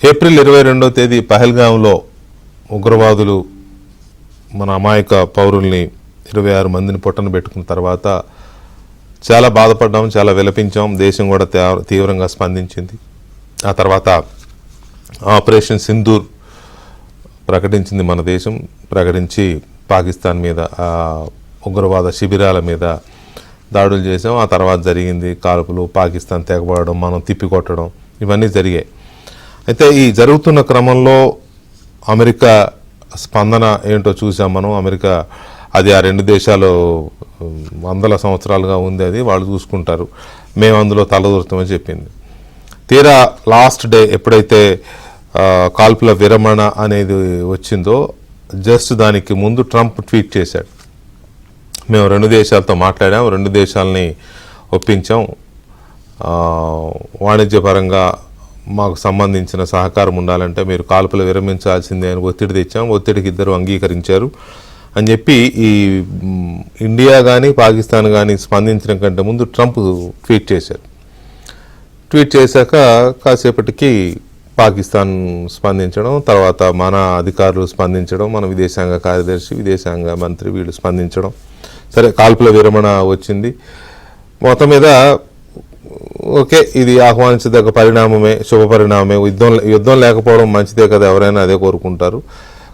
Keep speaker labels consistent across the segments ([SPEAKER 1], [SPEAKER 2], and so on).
[SPEAKER 1] April 22వ తేదీ పహల్గాంలో ఉగ్రవాదులు మన అమాయక పౌరుల్ని 26 మందిని పొట్టన పెట్టుకున్న తర్వాత చాలా బాధపడ్డాం, చాలా విలపించాం. దేశం కూడా తీవ్రంగా స్పందించింది. ఆ తర్వాత ఆపరేషన్ సింధూర్ ప్రకటించింది మన దేశం. ప్రకటించి పాకిస్తాన్ మీద ఉగ్రవాద శిబిరాల మీద దాడులు చేసాం. ఆ తర్వాత జరిగింది కాల్పులు, పాకిస్తాన్ తెగబడడం, మనం తిప్పికొట్టడం, ఇవన్నీ జరిగాయి. అయితే ఈ జరుగుతున్న క్రమంలో అమెరికా స్పందన ఏంటో చూసాం మనం. అమెరికా అది ఆ రెండు దేశాలు వందల సంవత్సరాలుగా ఉంది, అది వాళ్ళు చూసుకుంటారు, మేము అందులో తలదూరుతామని చెప్పింది. తీరా లాస్ట్ డే ఎప్పుడైతే కాల్పుల విరమణ అనేది వచ్చిందో జస్ట్ దానికి ముందు ట్రంప్ ట్వీట్ చేశాడు, మేము రెండు దేశాలతో మాట్లాడాం, రెండు దేశాలని ఒప్పించాం, వాణిజ్యపరంగా మాకు సంబంధించిన సహకారం ఉండాలంటే మీరు కాల్పులు విరమించాల్సిందే అని ఒత్తిడి తెచ్చాం, ఒత్తిడికి ఇద్దరు అంగీకరించారు అని చెప్పి ఈ ఇండియా కానీ పాకిస్తాన్ కానీ స్పందించడం కంటే ముందు ట్రంప్ ట్వీట్ చేశారు. ట్వీట్ చేశాక కాసేపటికి పాకిస్తాన్ స్పందించడం, తర్వాత మన అధికారులు స్పందించడం, మన విదేశాంగ కార్యదర్శి, విదేశాంగ మంత్రి వీళ్ళు స్పందించడం. సరే, కాల్పుల విరమణ వచ్చింది. మొత్తం మీద ఓకే, ఇది ఆహ్వానించదగ్గ పరిణామమే, శుభ పరిణామమే. యుద్ధం లేకపోవడం మంచిదే కదా, ఎవరైనా అదే కోరుకుంటారు.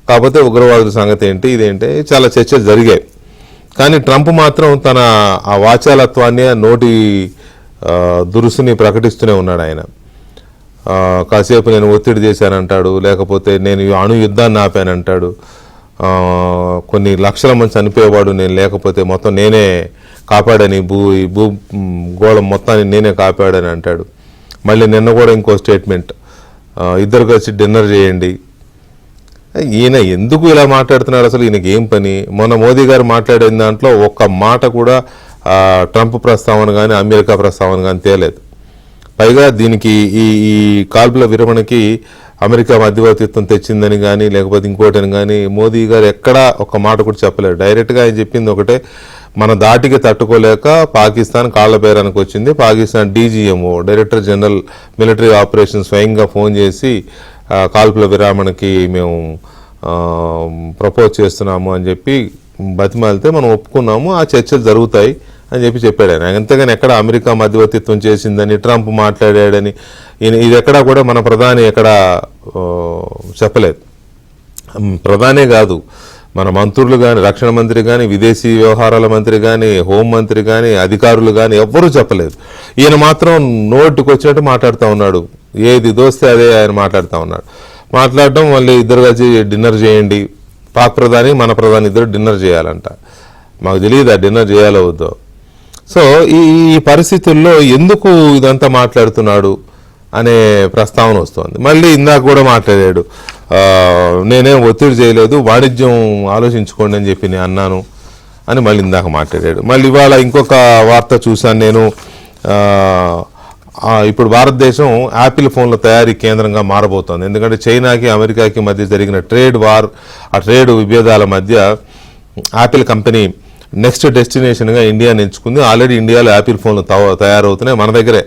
[SPEAKER 1] కాకపోతే ఉగ్రవాదుల సంగతి ఏంటి, ఇదేంటి, చాలా చర్చలు జరిగాయి. కానీ ట్రంప్ మాత్రం తన ఆ వాచాలత్వాన్ని, నోటి దురుసుని ప్రకటిస్తూనే ఉన్నాడు. ఆయన కాసేపు నేను ఒత్తిడి చేశానంటాడు, లేకపోతే నేను అణు యుద్ధాన్ని ఆపానంటాడు, కొన్ని లక్షల మంది చనిపోయేవాడు నేను లేకపోతే మొత్తం నేనే కాపాడని, భూ గోళం మొత్తాన్ని నేనే కాపాడని అంటాడు. మళ్ళీ నిన్న కూడా ఇంకో స్టేట్మెంట్, ఇద్దరు కలిసి డిన్నర్ చేయండి. ఈయన ఎందుకు ఇలా మాట్లాడుతున్నాడు, అసలు ఈయనకి ఏం పని? మొన్న మోదీ గారు మాట్లాడిన దాంట్లో ఒక్క మాట కూడా ట్రంప్ ప్రస్తావన కానీ అమెరికా ప్రస్తావన కానీ తేలేదు. పైగా దీనికి ఈ కాల్పుల విరమణకి అమెరికా మధ్యవర్తిత్వం తెచ్చిందని కానీ లేకపోతే ఇంకోటని కానీ మోదీ గారు ఎక్కడా ఒక్క మాట కూడా చెప్పలేరు. డైరెక్ట్గా ఆయన చెప్పింది ఒకటే, మన దాటికి తట్టుకోలేక పాకిస్తాన్ కాళ్ల బేరానికి వచ్చింది. Pakistan DGMO, director general military operation, స్వయంగా ఫోన్ చేసి కాల్పుల విరామణకి మేము ప్రపోజ్ చేస్తున్నాము అని చెప్పి బతిమాలితే మనం ఒప్పుకున్నాము, ఆ చర్చలు జరుగుతాయి అని చెప్పాడు ఆయన. అంతేగాని ఎక్కడ అమెరికా మధ్యవర్తిత్వం చేసిందని, ట్రంప్ మాట్లాడాడని ఇది ఎక్కడా కూడా మన ప్రధాని ఎక్కడా చెప్పలేదు. ప్రధానే కాదు, మన మంత్రులు కానీ, రక్షణ మంత్రి కానీ, విదేశీ వ్యవహారాల మంత్రి కానీ, హోంమంత్రి కానీ, అధికారులు కానీ ఎవ్వరూ చెప్పలేదు. ఈయన మాత్రం నోటుకు వచ్చినట్టు మాట్లాడుతూ ఉన్నాడు, ఏది దోస్తే అదే ఆయన మాట్లాడుతూ ఉన్నాడు. మాట్లాడటం, మళ్ళీ ఇద్దరు కలిసి డిన్నర్ చేయండి, పాక్ ప్రధాని మన ప్రధాని ఇద్దరు డిన్నర్ చేయాలంట. మాకు తెలియదు ఆ డిన్నర్ చేయాలో వద్దో. సో ఈ పరిస్థితుల్లో ఎందుకు ఇదంతా మాట్లాడుతున్నాడు అనే ప్రస్తావన వస్తుంది. మళ్ళీ ఇందాక కూడా మాట్లాడాడు, నేనేం ఒత్తిడి చేయలేదు, వాణిజ్యం ఆలోచించుకోండి అని చెప్పి నేను అన్నాను అని మళ్ళీ ఇందాక మాట్లాడాడు. మళ్ళీ ఇవాళ ఇంకొక వార్త చూశాను నేను, ఇప్పుడు భారతదేశం యాపిల్ ఫోన్ల తయారీ కేంద్రంగా మారబోతోంది. ఎందుకంటే చైనాకి అమెరికాకి మధ్య జరిగిన ట్రేడ్ వార్, ఆ ట్రేడ్ విభేదాల మధ్య యాపిల్ కంపెనీ నెక్స్ట్ డెస్టినేషన్గా ఇండియాని ఎంచుకుంది. ఆల్రెడీ ఇండియాలో యాపిల్ ఫోన్లు తయారవుతున్నాయి, మన దగ్గరే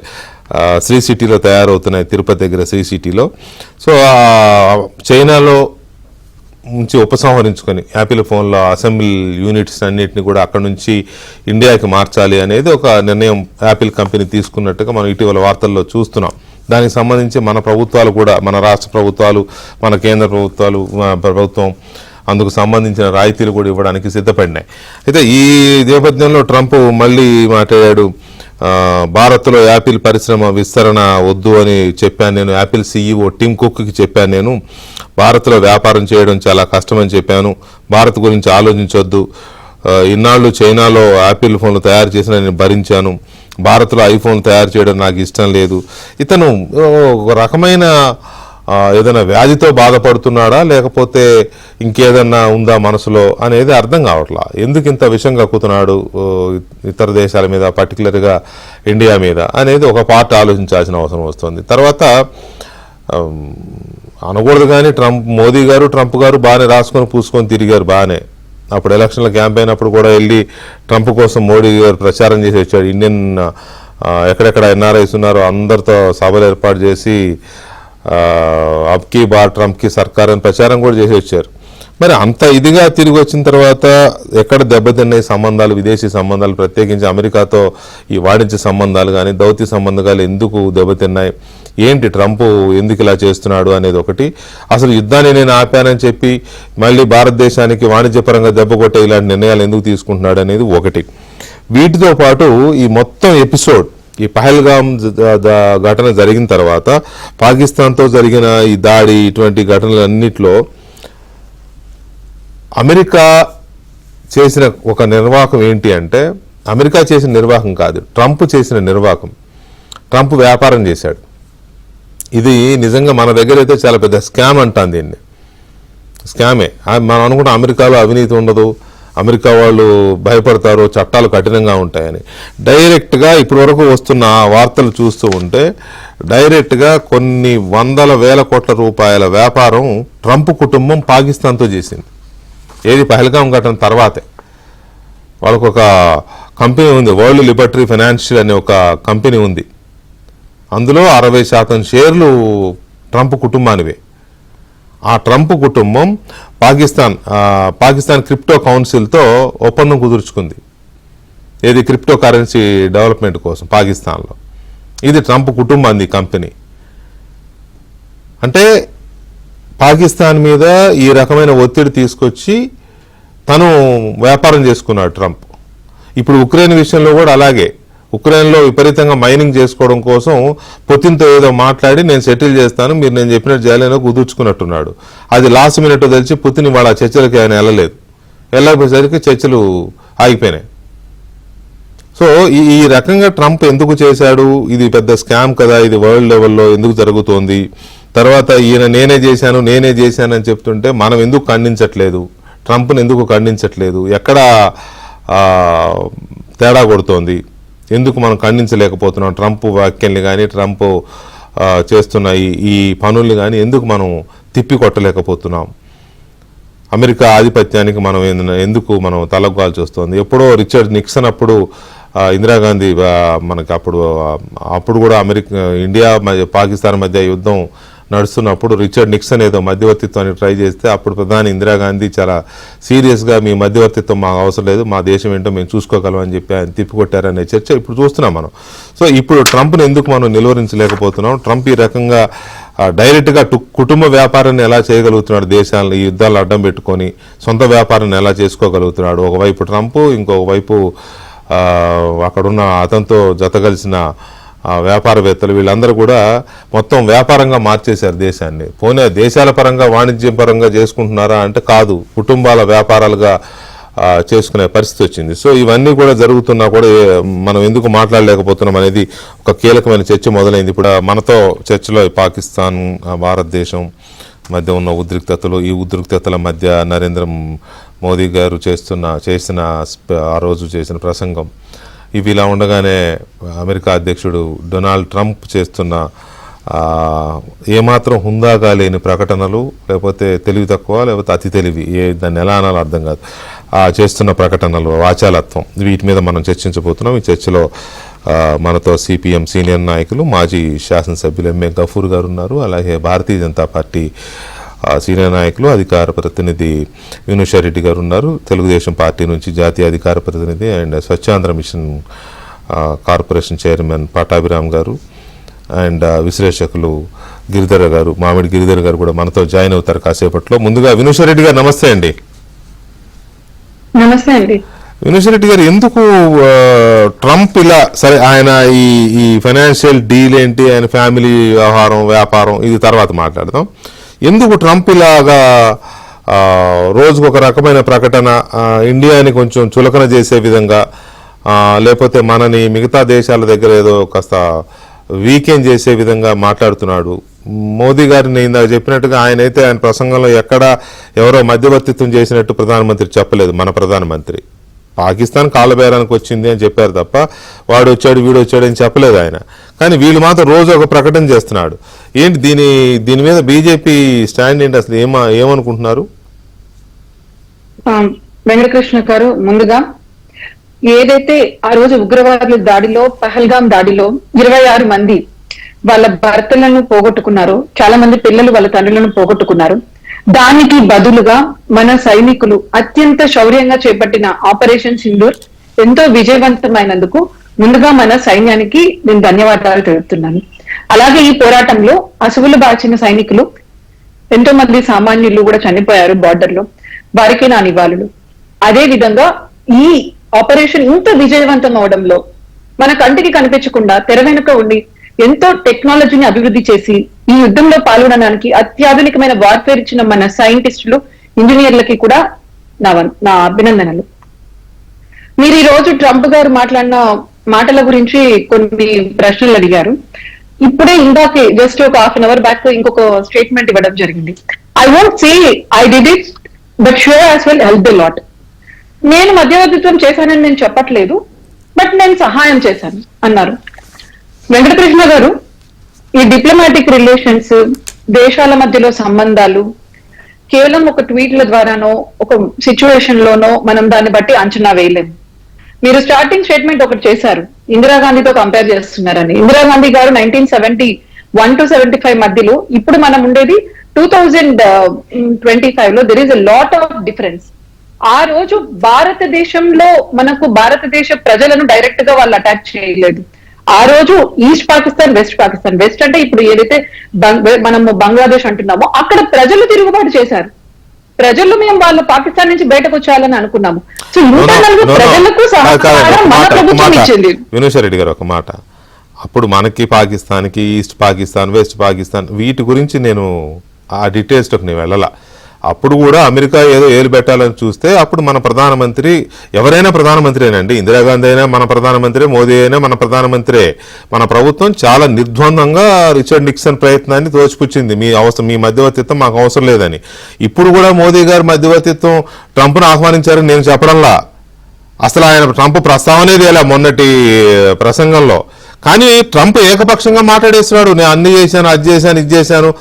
[SPEAKER 1] శ్రీ సిటీలో తయారవుతున్నాయి, తిరుపతి దగ్గర శ్రీ సిటీలో. సో చైనాలో నుంచి ఉపసంహరించుకొని యాపిల్ ఫోన్ల అసెంబ్లీ యూనిట్స్ అన్నిటిని కూడా అక్కడ నుంచి ఇండియాకి మార్చాలి అనేది ఒక నిర్ణయం యాపిల్ కంపెనీ తీసుకున్నట్టుగా మనం ఇటీవల వార్తల్లో చూస్తున్నాం. దానికి సంబంధించి మన ప్రభుత్వాలు కూడా, మన రాష్ట్ర ప్రభుత్వాలు, మన కేంద్ర ప్రభుత్వం అందుకు సంబంధించిన రాయితీలు కూడా ఇవ్వడానికి సిద్ధపడినాయి. అయితే ఈ నేపథ్యంలో ట్రంప్ మళ్ళీ మాట్లాడాడు, భారత్లో యాపిల్ పరిశ్రమ విస్తరణ వద్దు అని చెప్పాను నేను, యాపిల్ సీఈఓ టిమ్ కుక్కి చెప్పాను, నేను భారత్లో వ్యాపారం చేయడం చాలా కష్టమని చెప్పాను, భారత్ గురించి ఆలోచించొద్దు, ఇన్నాళ్ళు చైనాలో యాపిల్ ఫోన్లు తయారు చేసిన నేను భరించాను, భారత్లో ఐఫోన్ తయారు చేయడం నాకు ఇష్టం లేదు. ఇతను ఒక రకమైన ఏదైనా వ్యాధితో బాధపడుతున్నాడా లేకపోతే ఇంకేదన్నా ఉందా మనసులో అనేది అర్థం కావట్లా. ఎందుకు ఇంత విషం కక్కుతున్నాడు ఇతర దేశాల మీద, పర్టికులర్గా ఇండియా మీద అనేది ఒక పార్ట్ ఆలోచించాల్సిన అవసరం వస్తుంది. తర్వాత అనకూడదు కానీ మోదీ గారు, ట్రంప్ గారు బాగానే రాసుకొని పూసుకొని తిరిగారు బాగానే. అప్పుడు ఎలక్షన్ల క్యాంపెయిన్ అప్పుడు కూడా వెళ్ళి ట్రంప్ కోసం మోడీ గారు ప్రచారం చేసి వచ్చాడు. ఇండియన్ ఎక్కడెక్కడ ఎన్ఆర్ఐస్ ఉన్నారో అందరితో సభలు ఏర్పాటు చేసి అబ్కి బార్ ట్రంప్కి సర్కార్ అని ప్రచారం కూడా చేసి వచ్చారు. మరి అంత ఇదిగా తిరిగి వచ్చిన తర్వాత ఎక్కడ దెబ్బతిన్నాయి సంబంధాలు, విదేశీ సంబంధాలు, ప్రత్యేకించి అమెరికాతో ఈ వాణిజ్య సంబంధాలు కానీ దౌత్య సంబంధాలు ఎందుకు దెబ్బతిన్నాయి, ఏంటి ట్రంప్ ఎందుకు ఇలా చేస్తున్నాడు అనేది ఒకటి. అసలు యుద్ధాన్ని నేను ఆపానని చెప్పి మళ్ళీ భారతదేశానికి వాణిజ్యపరంగా దెబ్బ కొట్టే ఇలాంటి నిర్ణయాలు ఎందుకు తీసుకుంటున్నాడు అనేది ఒకటి. వీటితో పాటు ఈ మొత్తం ఎపిసోడ్, ఈ పహల్గామ్ ఘటన జరిగిన తర్వాత పాకిస్తాన్తో జరిగిన ఈ దాడి, ఇటువంటి ఘటనలన్నింటిలో అమెరికా చేసిన ఒక నిర్వాహకం ఏంటి అంటే, అమెరికా చేసిన నిర్వాహకం కాదు, ట్రంప్ చేసిన నిర్వాహకం. ట్రంప్ వ్యాపారం చేశాడు. ఇది నిజంగా మన దగ్గర అయితే చాలా పెద్ద స్కామ్ అంటాను దీన్ని. స్కామే. మనం అనుకుంటాం అమెరికాలో అవినీతి ఉండదు, అమెరికా వాళ్ళు భయపడతారు, చట్టాలు కఠినంగా ఉంటాయని. డైరెక్ట్గా ఇప్పటి వరకు వస్తున్న వార్తలు చూస్తూ ఉంటే డైరెక్ట్గా కొన్ని వందల వేల కోట్ల రూపాయల వ్యాపారం ట్రంప్ కుటుంబం పాకిస్తాన్తో చేసింది. ఏది పహల్గామ్ ఘటన తర్వాతే. వాళ్ళకు ఒక కంపెనీ ఉంది, వరల్డ్ లిబర్టరీ ఫైనాన్షియల్ అనే ఒక కంపెనీ ఉంది. అందులో 60% షేర్లు ట్రంప్ కుటుంబానివే. ఆ ట్రంప్ కుటుంబం పాకిస్తాన్ క్రిప్టో కౌన్సిల్తో ఒప్పందం కుదుర్చుకుంది. ఏది క్రిప్టో కరెన్సీ డెవలప్మెంట్ కోసం పాకిస్తాన్లో. ఇది ట్రంప్ కుటుంబాన్ని కంపెనీ. అంటే పాకిస్తాన్ మీద ఈ రకమైన ఒత్తిడి తీసుకొచ్చి తను వ్యాపారం చేసుకున్నాడు ట్రంప్. ఇప్పుడు ఉక్రెయిన్ విషయంలో కూడా అలాగే. ఉక్రెయిన్లో విపరీతంగా మైనింగ్ చేసుకోవడం కోసం పుతిన్తో ఏదో మాట్లాడి నేను సెటిల్ చేస్తాను, మీరు నేను చెప్పినట్టు చేయాలని కుదుర్చుకున్నట్టున్నాడు. అది లాస్ట్ మినిట్ తెలిసి పుతిన్ వాళ్ళ చర్చలకి ఆయన వెళ్ళకపోయేసరికి చర్చలు ఆగిపోయినాయి. సో ఈ రకంగా ట్రంప్ ఎందుకు చేశాడు, ఇది పెద్ద స్కామ్ కదా, ఇది వరల్డ్ లెవెల్లో ఎందుకు జరుగుతోంది, తర్వాత ఈయన నేనే చేశాను అని చెప్తుంటే మనం ఎందుకు ఖండించట్లేదు, ట్రంప్ని ఎందుకు ఖండించట్లేదు, ఎక్కడ తేడా కొడుతోంది, ఎందుకు మనం ఖండించలేకపోతున్నాం ట్రంప్ వ్యాఖ్యల్ని కానీ ట్రంప్ చేస్తున్న ఈ పనుల్ని కానీ ఎందుకు మనం తిప్పి కొట్టలేకపోతున్నాం, అమెరికా ఆధిపత్యానికి ఎందుకు మనం తలగ్గాల్సి వస్తుంది. ఎప్పుడో రిచర్డ్ నిక్సన్ అప్పుడు ఇందిరాగాంధీ మనకి అప్పుడు కూడా ఇండియా పాకిస్తాన్ మధ్య యుద్ధం నడుస్తున్నప్పుడు రిచర్డ్ నిక్సన్ ఏదో మధ్యవర్తిత్వానికి ట్రై చేస్తే అప్పుడు ప్రధాని ఇందిరాగాంధీ చాలా సీరియస్గా మీ మధ్యవర్తిత్వం మాకు అవసరం లేదు, మా దేశం ఏంటో మేము చూసుకోగలం అని చెప్పి ఆయన తిప్పికొట్టారనే చర్చ ఇప్పుడు చూస్తున్నాం మనం. సో ఇప్పుడు ట్రంప్ని ఎందుకు మనం నిలువరించలేకపోతున్నాం, ట్రంప్ ఈ రకంగా డైరెక్ట్గా కుటుంబ వ్యాపారాన్ని ఎలా చేయగలుగుతున్నాడు, దేశాలను ఈ యుద్ధాలు అడ్డం పెట్టుకొని సొంత వ్యాపారాన్ని ఎలా చేసుకోగలుగుతున్నాడు. ఒకవైపు ట్రంప్, ఇంకొక వైపు అక్కడున్న అతనితో జతగలిసిన వ్యాపారవేత్తలు, వీళ్ళందరూ కూడా మొత్తం వ్యాపారంగా మార్చేశారు దేశాన్ని. పోనీ దేశాల పరంగా వాణిజ్యం పరంగా చేసుకుంటున్నారా అంటే కాదు, కుటుంబాల వ్యాపారాలుగా చేసుకునే పరిస్థితి వచ్చింది. సో ఇవన్నీ కూడా జరుగుతున్నా కూడా మనం ఎందుకు మాట్లాడలేకపోతున్నాం అనేది ఒక కీలకమైన చర్చ మొదలైంది. ఇప్పుడు మనతో చర్చలో పాకిస్తాన్, భారతదేశం మధ్య ఉన్న ఉద్రిక్తతలు, ఈ ఉద్రిక్తతల మధ్య నరేంద్ర మోదీ గారు చేసిన ఆ రోజు చేసిన ప్రసంగం, ఇవి ఇలా ఉండగానే అమెరికా అధ్యక్షుడు డొనాల్డ్ ట్రంప్ చేస్తున్న ఏమాత్రం హుందాగా లేని ప్రకటనలు, లేకపోతే తెలివి తక్కువ, లేకపోతే అతి తెలివి, దాన్ని ఎలా అనాలో అర్థం కాదు, చేస్తున్న ప్రకటనలు, వాచాలత్వం, వీటి మీద మనం చర్చించబోతున్నాం. ఈ చర్చలో మనతో సిపిఎం సీనియర్ నాయకులు, మాజీ శాసనసభ్యులు ఎంఏ గఫూర్ గారు ఉన్నారు. అలాగే భారతీయ జనతా పార్టీ సీనియర్ నాయకులు, అధికార ప్రతినిధి వినుషారెడ్డి గారు ఉన్నారు. తెలుగుదేశం పార్టీ నుంచి జాతీయ అధికార ప్రతినిధి and Swachhandhra mission corporation chairman Pattabhiram గారు అండ్ విశ్లేషకులు గిరిధర్ గారు, మామిడి గిరిధర్ గారు కూడా మనతో జాయిన్ అవుతారు కాసేపట్లో. ముందుగా వినుషారెడ్డి గారు నమస్తే అండి.
[SPEAKER 2] నమస్తే అండి.
[SPEAKER 1] వినుషారెడ్డి గారు, ఎందుకు ట్రంప్ ఇలా, సరే ఆయన ఈ ఫైనాన్షియల్ డీల్ ఏంటి, ఆయన ఫ్యామిలీ వ్యవహారం, వ్యాపారం, ఇది తర్వాత మాట్లాడదాం. ఎందుకు ట్రంప్ ఇలాగా రోజుకు ఒక రకమైన ప్రకటన, ఇండియాని కొంచెం చులకన చేసే విధంగా, లేకపోతే మనని మిగతా దేశాల దగ్గర ఏదో కాస్త వీకెండ్ చేసే విధంగా మాట్లాడుతున్నాడు. మోదీ గారిని ఇందాక చెప్పినట్టుగా ఆయన ప్రసంగంలో ఎక్కడ ఎవరో మధ్యవర్తిత్వం చేసినట్టు ప్రధానమంత్రి చెప్పలేదు. మన ప్రధానమంత్రి పాకిస్తాన్ కాళ్ళబేరానికి వచ్చింది అని చెప్పారు తప్ప వాడు వచ్చాడు వీడు వచ్చాడు అని చెప్పలేదు ఆయన. కానీ వీళ్ళు మాత్రం రోజు ఒక ప్రకటన చేస్తున్నాడు. ఏంటి దీని మీద బీజేపీ స్టాండ్ ఏంటి, అసలు ఏమనుకుంటున్నారు?
[SPEAKER 2] వెంకటకృష్ణ గారు, ముందుగా ఏదైతే ఆ రోజు ఉగ్రవాదుల దాడిలో, పహల్గామ్ దాడిలో 26 మంది వాళ్ళ భర్తలను పోగొట్టుకున్నారు, చాలా మంది పిల్లలు వాళ్ళ తండ్రులను పోగొట్టుకున్నారు. దానికి బదులుగా మన సైనికులు అత్యంత శౌర్యంగా చేపట్టిన ఆపరేషన్ సింధూర్ ఎంతో విజయవంతమైనందుకు ముందుగా మన సైన్యానికి నేను ధన్యవాదాలు తెలుపుతున్నాను. అలాగే ఈ పోరాటంలో అసువులు బాచిన సైనికులు ఎంతో మంది సామాన్యులు కూడా చనిపోయారు బార్డర్ లో, వారికి నా నివాళులు. అదే విధంగా ఈ ఆపరేషన్ ఇంత విజయవంతం అవడంలో మన కంటికి కనిపించకుండా తెర వెనుక ఉండి ఎంతో టెక్నాలజీని అభివృద్ధి చేసి ఈ యుద్ధంలో పాల్గొనడానికి అత్యాధునికమైన వార్ఫేర్ ఇచ్చిన మన సైంటిస్టులు, ఇంజనీర్లకి కూడా నా అభినందనలు. మీరు ఈ రోజు ట్రంప్ గారు మాట్లాడిన మాటల గురించి కొన్ని ప్రశ్నలు అడిగారు. ఇప్పుడే ఇందాకే జస్ట్ ఒక హాఫ్ అన్ అవర్ బ్యాక్ ఇంకొక స్టేట్మెంట్ ఇవ్వడం జరిగింది. I won't say I did it but sure as well help the lot. నేను మధ్యవర్తిత్వం చేశానని నేను చెప్పట్లేదు, బట్ నేను సహాయం చేశాను అన్నారు. వెంకటకృష్ణ గారు, ఈ డిప్లొమాటిక్ రిలేషన్స్, దేశాల మధ్యలో సంబంధాలు కేవలం ఒక ట్వీట్ల ద్వారానో ఒక సిచ్యువేషన్ లోనో మనం దాన్ని బట్టి అంచనా వేయలేము. మీరు స్టార్టింగ్ స్టేట్మెంట్ ఒకటి చేశారు, ఇందిరాగాంధీతో కంపేర్ చేస్తున్నారని. ఇందిరాగాంధీ గారు 1971 to 75 మధ్యలో, ఇప్పుడు మనం ఉండేది 2025 లో. There is a lot of difference. ఆ రోజు భారతదేశంలో మనకు భారతదేశ ప్రజలను డైరెక్ట్ గా వాళ్ళు అటాక్ చేయలేదు. ఆ రోజు east Pakistan, west Pakistan, west అంటే ఇప్పుడు ఏదైతే మనము బంగ్లాదేశ్ అంటున్నామో అక్కడ ప్రజలు తిరుగుబాటు చేశారు. ప్రజలు మేము వాళ్ళు పాకిస్తాన్ నుంచి బయటకు వచ్చేయాలని అనుకున్నాము. సో 104 ప్రజలకు సహకారం మన ప్రభుత్వం ఇచ్చింది.
[SPEAKER 1] వినోద్ రెడ్డి గారు ఒక మాట, అప్పుడు మనకి పాకిస్తాన్కి, ఈస్ట్ పాకిస్తాన్, వెస్ట్ పాకిస్తాన్, వీటి గురించి నేను ఆ డీటెయిల్స్లోకి నేను వెళ్ళాల. అప్పుడు కూడా అమెరికా ఏదో ఏలు పెట్టాలని చూస్తే అప్పుడు మన ప్రధానమంత్రి, ఎవరైనా ప్రధానమంత్రినండి, ఇందిరాగాంధీ అయినా మన ప్రధానమంత్రి, మోదీ అయినా మన ప్రధానమంత్రి. మన ప్రభుత్వం చాలా నిర్ద్వందంగా రిచర్డ్ నిక్సన్ ప్రయత్నాన్ని తోచిపుచ్చింది, మీ మధ్యవర్తిత్వం మాకు అవసరం లేదని. ఇప్పుడు కూడా మోదీ గారు మధ్యవర్తిత్వం ట్రంప్ను ఆహ్వానించారని నేను చెప్పడంలా, అసలు ఆయన ట్రంప్ ప్రస్తావనే తేలా మొన్నటి ప్రసంగంలో. కానీ ట్రంప్ ఏకపక్షంగా మాట్లాడేస్తున్నాడు, నేను అన్ని చేశాను, అది చేశాను, ఇది చేశాను,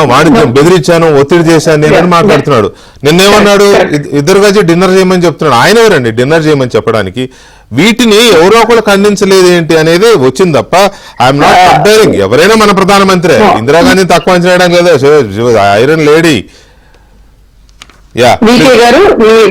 [SPEAKER 1] వాడిని బెదిరించాను, ఒత్తిడి చేశాను నేనని మాట్లాడుతున్నాడు. నిన్నేమన్నాడు, ఇద్దరు కలిసి డిన్నర్ చేయమని చెప్తున్నాడు. ఆయన ఎవరండి డిన్నర్ చేయమని చెప్పడానికి? వీటిని ఎవరో ఒకరు ఖండించలేదు ఏంటి అనేది వచ్చింది తప్ప ఐఎమ్ నాట్ కంపేరింగ్. ఎవరైనా మన ప్రధానమంత్రి, ఇందిరాగాంధీని తక్కువ చేయడం లేదా, ఐరన్ లేడీ.
[SPEAKER 2] వికే గారు,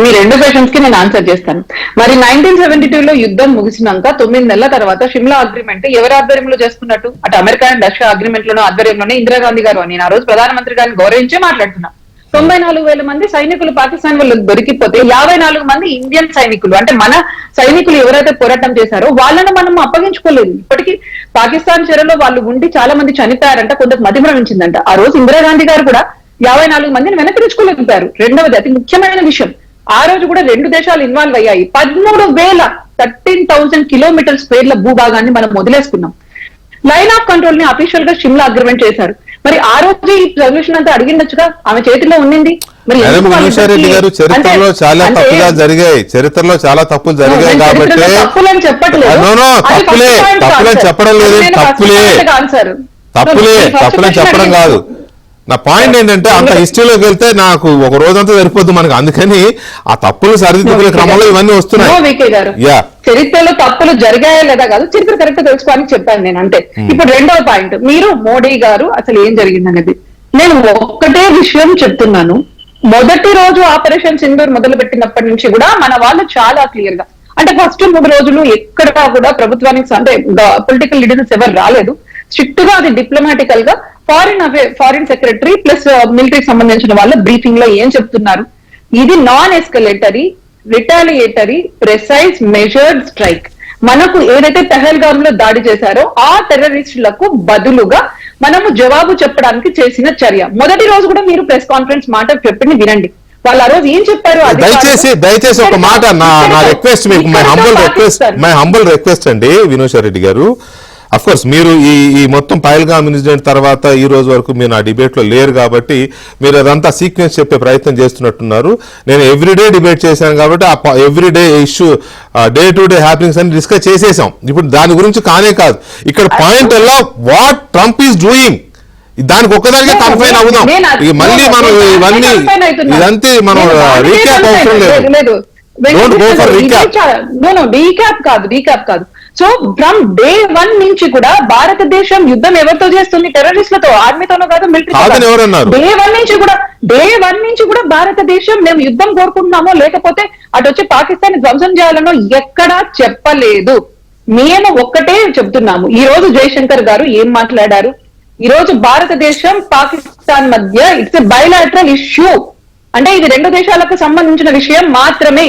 [SPEAKER 2] మీ రెండు క్వశ్చన్స్ కి నేను ఆన్సర్ చేస్తాను. మరి 1972 లో యుద్ధం ముగిసినాక 9 నెలల తర్వాత షిమ్లా అగ్రిమెంట్ ఎవరి ఆధ్వర్యంలో చేసుకున్నట్టు? అటు అమెరికా అండ్ రష్యా అగ్రిమెంట్ లోనో ఆధ్వర్యంలోనే ఇందిరాగాంధీ గారు. నేను ఆ రోజు ప్రధానమంత్రి గారిని గౌరవించే మాట్లాడుతున్నా. 94,000 మంది సైనికులు పాకిస్తాన్ వాళ్ళు దొరికిపోతే 54 మంది ఇండియన్ సైనికులు, అంటే మన సైనికులు ఎవరైతే పోరాటం చేశారో వాళ్ళను మనం అప్పగించుకోలేదు. ఇప్పటికీ పాకిస్తాన్ చెరలో వాళ్ళు ఉండి చాలా మంది చనిపోయారంట, కొందరు మతిభ్రమించిందంట. ఆ రోజు ఇందిరాగాంధీ గారు కూడా 54 మందిని వెనక్కి తెచ్చుకోలేకపోయారు. రెండవది అతి ముఖ్యమైన విషయం, ఆ రోజు కూడా రెండు దేశాలు ఇన్వాల్వ్ అయ్యాయి. 13,000 కిలోమీటర్ స్క్వేర్ల భూభాగాన్ని మనం వదిలేసుకున్నాం. లైన్ ఆఫ్ కంట్రోల్ ని అఫీషియల్ గా షిమ్లా అగ్రిమెంట్ చేశారు. మరి ఆ రోజు ఈ సొల్యూషన్ అంతా అడిగిండొచ్చుగా, ఆమె చేతిలో ఉండింది. మరి
[SPEAKER 1] రెడ్డి గారు, చరిత్రలో చాలా తప్పులు జరిగాయి, చరిత్రలో చాలా తప్పులు జరిగాయి కాబట్టి
[SPEAKER 2] తప్పులని చెప్పట్లేదు,
[SPEAKER 1] తప్పులని చెప్పడం లేదు, తప్పులని చెప్పడం కాదు. నా పాయింట్ ఏంటంటే అంత హిస్టరీలోకి వెళ్తే నాకు ఒక రోజంతా సరిపోద్దు మనకు. అందుకని ఆ తప్పులు సరిదిద్దుకునే క్రమంలో ఇవన్నీ వస్తున్నాయి.
[SPEAKER 2] చరిత్రలో తప్పులు జరిగాయా లేదా కాదు, చరిత్ర కరెక్ట్ తెలుసుకోవాలని చెప్పాను నేను, అంతే. ఇప్పుడు రెండవ పాయింట్, మీరు మోడీ గారు అసలు ఏం జరిగిందనేది నేను ఒక్కటే విషయం చెప్తున్నాను. మొదటి రోజు ఆపరేషన్ సింధూర్ మొదలు పెట్టినప్పటి నుంచి కూడా మన వాళ్ళు చాలా క్లియర్ గా, అంటే ఫస్ట్ 3 రోజులు ఎక్కడా కూడా ప్రభుత్వానికి అంటే పొలిటికల్ లీడర్స్ ఎవరు రాలేదు. స్ట్రిక్ట్ గా అది డిప్లొమాటికల్ గా ఫారిన్ సెక్రటరీ ప్లస్ మిలిటరీకి సంబంధించిన వాళ్ళ బ్రీఫింగ్ లో ఏం చెప్తున్నారు, ఇది non escalatory, retaliatory, precise, measured strike. మనకు ఏదైతే పెహల్గామ్ లో దాడి చేశారో ఆ టెర్రరిస్టులకు బదులుగా మనము జవాబు చెప్పడానికి చేసిన చర్య. మొదటి రోజు కూడా మీరు ప్రెస్ కాన్ఫరెన్స్ మాట చెప్పింది వినండి. వాళ్ళు ఆ రోజు ఏం చెప్పారు,
[SPEAKER 1] దయచేసి ఒక మాట, నా రిక్వెస్ట్ మీకు, మై హంబుల్ రిక్వెస్ట్ అండి వినోద్ రెడ్డి గారు. అఫ్ కోర్స్ మీరు ఈ మొత్తం పహల్గామ్ ఇన్సిడెంట్ తర్వాత ఈ రోజు వరకు మీరు నా డిబేట్ లో లేరు కాబట్టి మీరు అదంతా సీక్వెన్స్ చెప్పే ప్రయత్నం చేస్తున్నట్టున్నారు. నేను ఎవ్రీడే డిబేట్ చేశాను కాబట్టి ఆ everyday issue, day to day happenings అని డిస్కస్ చేసేసాం. ఇప్పుడు దాని గురించి కానే కాదు, ఇక్కడ పాయింట్ ఎలా వాట్ ట్రంప్ ఈస్ డూయింగ్, దానికి ఒక్కదానికే కన్ఫైన్ అవుదాం. మళ్ళీ మనం ఇవన్నీ ఇదంతా మనం రీక్యాప్ అవసరం లేదు.
[SPEAKER 2] డీక్యాప్ కాదు. సో ఫ్రమ్ డే 1 నుంచి కూడా భారతదేశం యుద్ధం ఎవరితో చేస్తుంది? టెర్రరిస్టులతో, ఆర్మీతోనో కాదు,
[SPEAKER 1] కాదని ఎవరన్నారు?
[SPEAKER 2] డే వన్ నుంచి కూడా భారతదేశం మేము యుద్ధం కోరుకుంటున్నామో లేకపోతే అటు వచ్చి పాకిస్తాన్ ధ్వంసం చేయాలనో ఎక్కడా చెప్పలేదు. మేము ఒక్కటే చెప్తున్నాము. ఈ రోజు జయశంకర్ గారు ఏం మాట్లాడారు? ఈ రోజు భారతదేశం పాకిస్తాన్ మధ్య ఇట్స్ ఎ బైలాటరల్ ఇష్యూ, అంటే ఇది రెండు దేశాలకు సంబంధించిన విషయం మాత్రమే.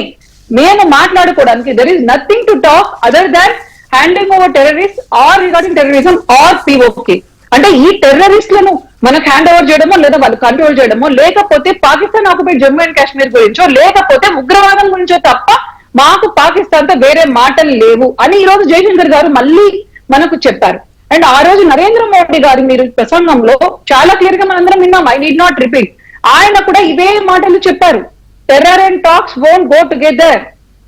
[SPEAKER 2] మేము మాట్లాడుకోవడానికి there is nothing to talk other than handing over terrorist or regarding terrorism or POK. అంటే ఈ టెర్రరిస్టులను మనకు హ్యాండ్ ఓవర్ చేయడమో లేదా వాళ్ళు కంట్రోల్ చేయడమో లేకపోతే పాకిస్తాన్ ఆక్యుపైడ్ జమ్మూ అండ్ కాశ్మీర్ గురించో లేకపోతే ఉగ్రవాదం గురించో తప్ప మాకు పాకిస్తాన్ తో వేరే మాటలు లేవు అని ఈ రోజు జయశంకర్ గారు మళ్ళీ మనకు చెప్పారు. అండ్ ఆ రోజు నరేంద్ర మోడీ గారు మీరు ప్రసంగంలో చాలా క్లియర్ గా మనందరం విన్నాం. I need not repeat. ఆయన కూడా ఇవే మాటలు చెప్పారు. Terror and talks won't go together.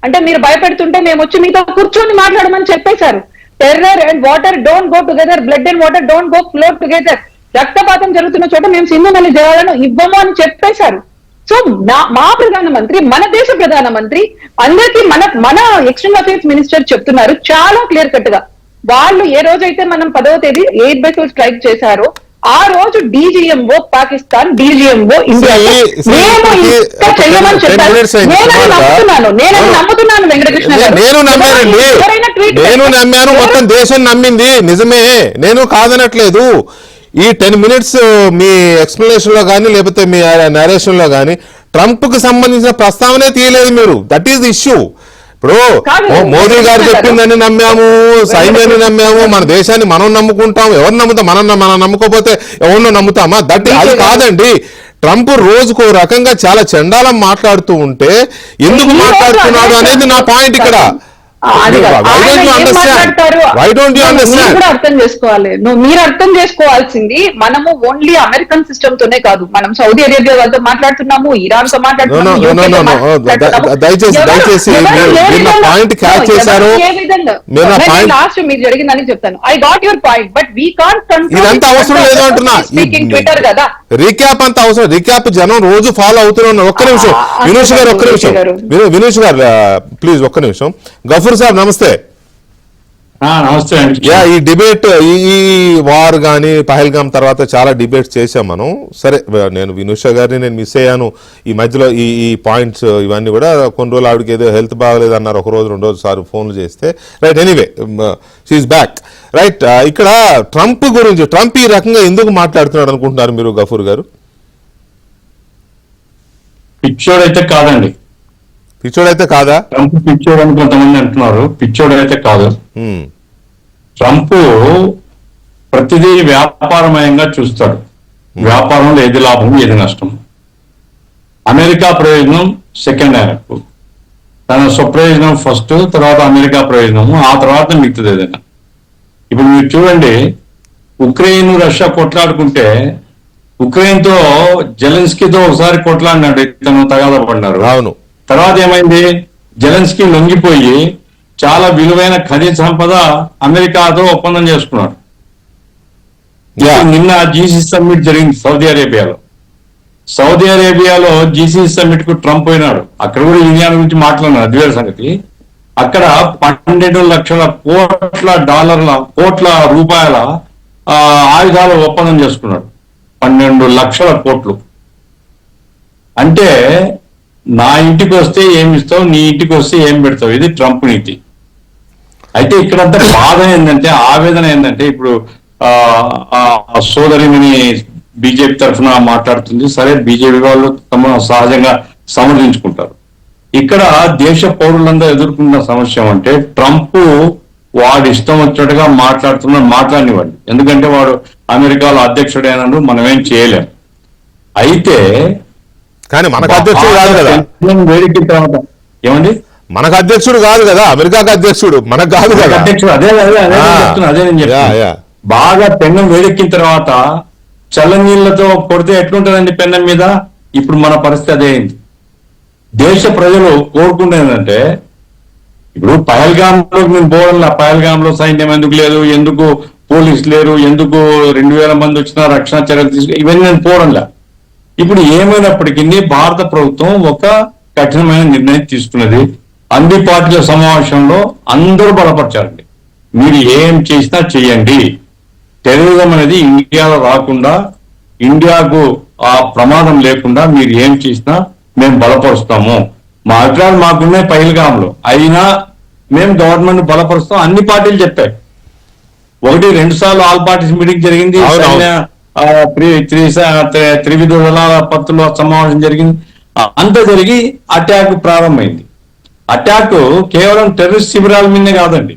[SPEAKER 2] అంటే మీరు భయపెడుతుంటే మేము వచ్చి మీతో కూర్చొని మాట్లాడమని చెప్పేశారు. Terror and water don't go together, blood and water don't go flow together. రక్తపాతం జరుగుతున్న చోట మేము సింధు నది జలాలను ఇవ్వము అని చెప్పేశారు. సో మా ప్రధానమంత్రి, మన దేశ ప్రధానమంత్రి అందరికీ మన ఎక్స్టర్నల్ అఫేర్స్ మినిస్టర్ చెప్తున్నారు చాలా క్లియర్ కట్ గా. వాళ్ళు ఏ రోజైతే మనం 10వ తేదీ 8/2 స్ట్రైక్ చేశారో ఆ రోజు DGMO పాకిస్తాన్, DGMO ఇండియా చెయ్యమని చెప్పారు. నేను నమ్ముతున్నాను వెంకటకృష్ణ గారు.
[SPEAKER 1] నేను నమ్మాను, మొత్తం దేశం నమ్మింది నిజమే, నేను కాదనట్లేదు. ఈ 10 minutes మీ ఎక్స్ప్లెనేషన్ లో కానీ లేకపోతే మీ నరేషన్ లో కానీ ట్రంప్ కు సంబంధించిన ప్రస్తావనే తీయలేదు మీరు. That is the issue. ఇప్పుడు మోదీ గారు చెప్పిందని నమ్మాము, సైన్యాన్ని నమ్మాము, మన దేశాన్ని మనం నమ్ముకుంటాం. ఎవరు నమ్ముతాం? మనం నమ్ముకోకపోతే ఎవరినో నమ్ముతామా? అది కాదండి. ట్రంప్ రోజుకు రకంగా చాలా చండాలం మాట్లాడుతూ ఉంటే ఎందుకు మాట్లాడుతున్నాడు అనేది నా పాయింట్ ఇక్కడ.
[SPEAKER 2] అర్థం చేసుకోవాలి. మీరు అర్థం చేసుకోవాల్సింది మనము ఓన్లీ అమెరికన్ సిస్టమ్ తోనే కాదు, మనం సౌదీ అరేబియా వాళ్ళతో మాట్లాడుతున్నాము, ఇరాన్ తో మాట్లాడుతున్నాము.
[SPEAKER 1] దయచేసి పాయింట్ క్యాచ్ చేశారు.
[SPEAKER 2] లాస్ట్ మీరు జరిగిందని చెప్తాను. I got your point, but we can't
[SPEAKER 1] ఇదంతా అవసరం లేదు అంటున్నా.
[SPEAKER 2] ట్విట్టర్ కదా,
[SPEAKER 1] రీక్యాప్ అంత అవసరం. రీక్యాప్ జనం రోజు ఫాలో అవుతున్నారు. ఒక్క నిమిషం వినూష్ గారు, ఒక్క నిమిషం వినూష్ గారు ప్లీజ్ ఒక్క నిమిషం. గఫూర్ సార్ నమస్తే.
[SPEAKER 3] నమస్తే.
[SPEAKER 1] ఈ డిబేట్, ఈ వార్ గానీ పహల్గామ్ తర్వాత చాలా డిబేట్స్ చేశాం మనం. సరే, నేను వినూష గారిని నేను మిస్ అయ్యాను ఈ మధ్యలో. ఈ పాయింట్స్ ఇవన్నీ కూడా కొన్ని రోజులు ఆవిడకి ఏదో హెల్త్ బాగలేదు అన్నారు, ఒక రోజు 2 రోజులు సార్ ఫోన్లు చేస్తే. Right, anyway she is back. Right, ఇక్కడ ట్రంప్ గురించి, ట్రంప్ ఈ రకంగా ఎందుకు మాట్లాడుతున్నాడు అనుకుంటున్నారు మీరు గఫూర్ గారు?
[SPEAKER 3] పిచ్చోడైతే కాదండి.
[SPEAKER 1] పిచ్చోడైతే కాదా?
[SPEAKER 3] ట్రంప్ పిచ్చోడు అని కొంతమంది అంటున్నారు. పిచ్చోడైతే కాదు. ట్రంప్ ప్రతిదీ వ్యాపారమయంగా చూస్తాడు. వ్యాపారంలో ఏది లాభం, ఏది నష్టం. అమెరికా ప్రయోజనం సెకండ్ ఆయనకు, తన స్వప్రయోజనం ఫస్ట్, తర్వాత అమెరికా ప్రయోజనము, ఆ తర్వాత మిగతాది ఏదైనా. ఇప్పుడు మీరు చూడండి, ఉక్రెయిన్ రష్యా కొట్లాడుకుంటే ఉక్రెయిన్ తో జెలెన్స్కీతో ఒకసారి కొట్లాడినాడు, ఇతను తగాదా పడినారు.
[SPEAKER 1] అవును.
[SPEAKER 3] తర్వాత ఏమైంది, జెలెన్స్కీ లొంగిపోయి చాలా విలువైన ఖనిజ సంపద అమెరికాతో ఒప్పందం చేసుకున్నాడు. నిన్న GCC సమ్మిట్ జరిగింది సౌదీ అరేబియాలో. సౌదీ అరేబియాలో GCC సమ్మిట్ కు ట్రంప్ పోయినాడు. అక్కడ కూడా ఇండియా గురించి మాట్లాడినాడు, అది వేరే సంగతి. అక్కడ 12 లక్షల కోట్ల రూపాయల ఆయుధాల ఒప్పందం చేసుకున్నాడు. 12 లక్షల కోట్లు. అంటే నా ఇంటికి వస్తే ఏమి ఇస్తావు, నీ ఇంటికి వస్తే ఏం పెడతావు, ఇది ట్రంప్ నీతి. అయితే ఇక్కడంతా బాధ ఏంటంటే, ఆవేదన ఏంటంటే, ఇప్పుడు సోదరిని బీజేపీ తరఫున మాట్లాడుతుంది. సరే, బీజేపీ వాళ్ళు తమ సహజంగా సమర్థించుకుంటారు. ఇక్కడ దేశ పౌరులందరూ ఎదుర్కొన్న సమస్య అంటే ట్రంప్ వాడు ఇష్టం వచ్చినట్టుగా మాట్లాడినవాడు. ఎందుకంటే వాడు అమెరికాలో అధ్యక్షుడైనప్పుడు మనం ఏం చేయలేం. అయితే
[SPEAKER 1] కానీ మనకు అధ్యక్షుడు కాదు కదా,
[SPEAKER 3] వేడికి తర్వాత ఏమండి,
[SPEAKER 1] మనకు అధ్యక్షుడు కాదు కదా, అమెరికాకు అధ్యక్షుడు, మనకు కాదు కదా
[SPEAKER 3] అధ్యక్షుడు. అదే నేను చెప్తున్నా. బాగా పెన్నం వేడెక్కిన తర్వాత చల్లనీళ్లతో కొడితే ఎట్లుంటుందండి పెన్నం మీద. ఇప్పుడు మన పరిస్థితి అదే అయింది. దేశ ప్రజలు కోరుకుంటేందంటే, ఇప్పుడు పహల్గాంలో మేము పోవడంలా, పహల్గాంలో సైన్యం ఎందుకు లేదు, ఎందుకు పోలీసు లేరు, ఎందుకు 2000 మంది వచ్చినా రక్షణ చర్యలు ఇవన్నీ నేను పోవడంలా. ఇప్పుడు ఏమైనప్పటికీ భారత ప్రభుత్వం ఒక కఠినమైన నిర్ణయం తీసుకున్నది. అన్ని పార్టీల సమావేశంలో అందరూ బలపరచారండి. మీరు ఏం చేసినా చేయండి, టెర్రరిజం అనేది ఇండియాలో రాకుండా, ఇండియాకు ఆ ప్రమాదం లేకుండా మీరు ఏం చేసినా మేము బలపరుస్తాము. మా అభిప్రాయాలు మాకున్నాయి పైల్గాంలో, అయినా మేము గవర్నమెంట్ బలపరుస్తాం అన్ని పార్టీలు చెప్పాయి. 1-2 సార్లు ఆల్ పార్టీస్ మీటింగ్ జరిగింది, త్రివిధ దళాల పత్తుల సమావేశం జరిగింది, అంతా జరిగి అటాక్ ప్రారంభమైంది. అటాక్ కేవలం టెర్రరిస్ట్ శిబిరాల మీదనే కాదండి,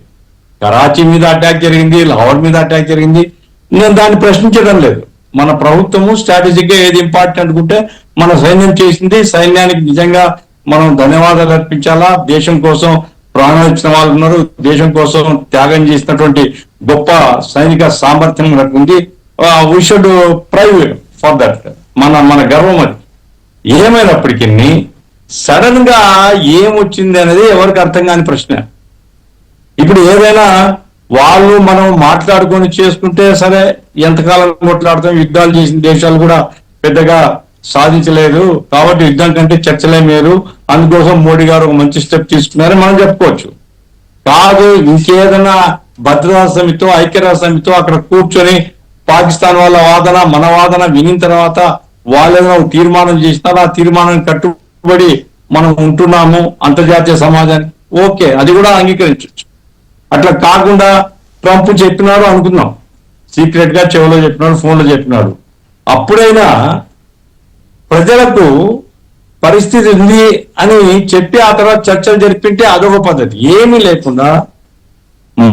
[SPEAKER 3] కరాచీ మీద అటాక్ జరిగింది, లాహోర్ మీద అటాక్ జరిగింది. నేను దాన్ని ప్రశ్నించడం లేదు. మన ప్రభుత్వము స్ట్రాటజిక్ గా ఏది ఇంపార్టెంట్ అనుకుంటే మన సైన్యం చేసింది. సైన్యానికి నిజంగా మనం ధన్యవాదాలు అర్పించాలా. దేశం కోసం ప్రాణాలు ఇచ్చిన వాళ్ళు ఉన్నారు, దేశం కోసం త్యాగం చేసినటువంటి గొప్ప సైనిక సామర్థ్యం మనకు ఉంది. We should pride for that. మన గర్వం అది. ఏమైనప్పటికీ సడన్ గా ఏమొచ్చింది అనేది ఎవరికి అర్థం కాని ప్రశ్న. ఇప్పుడు ఏదైనా వాళ్ళు మనం మాట్లాడుకొని చేసుకుంటే సరే, ఎంతకాలం కొట్లాడతాం, యుద్ధాలు చేసిన దేశాలు కూడా పెద్దగా సాధించలేదు, కాబట్టి యుద్ధం కంటే చర్చలే మేలు, అందుకోసం మోడీ గారు ఒక మంచి స్టెప్ తీసుకున్నారని మనం చెప్పుకోవచ్చు. కాదు, ఇంకేదైనా భద్రతా సమితితో, ఐక్యరాజ్య సమితితో అక్కడ కూర్చొని పాకిస్తాన్ వాళ్ళ వాదన మన వాదన వినిన తర్వాత వాళ్ళేదైనా ఒక తీర్మానం చేసినారు, ఆ తీర్మానానికి కట్టుబడి మనం ఉంటున్నాము అంతర్జాతీయ సమాజానికి, ఓకే, అది కూడా అంగీకరించవచ్చు. అట్లా కాకుండా ట్రంప్ చెప్పినాడు అనుకుందాం, సీక్రెట్ గా చెవిలో చెప్పినాడు, ఫోన్లో చెప్పినాడు, అప్పుడైనా ప్రజలకు పరిస్థితి ఉంది అని చెప్పి ఆ తర్వాత చర్చలు జరిపింటే అదొక పద్ధతి. ఏమీ లేకుండా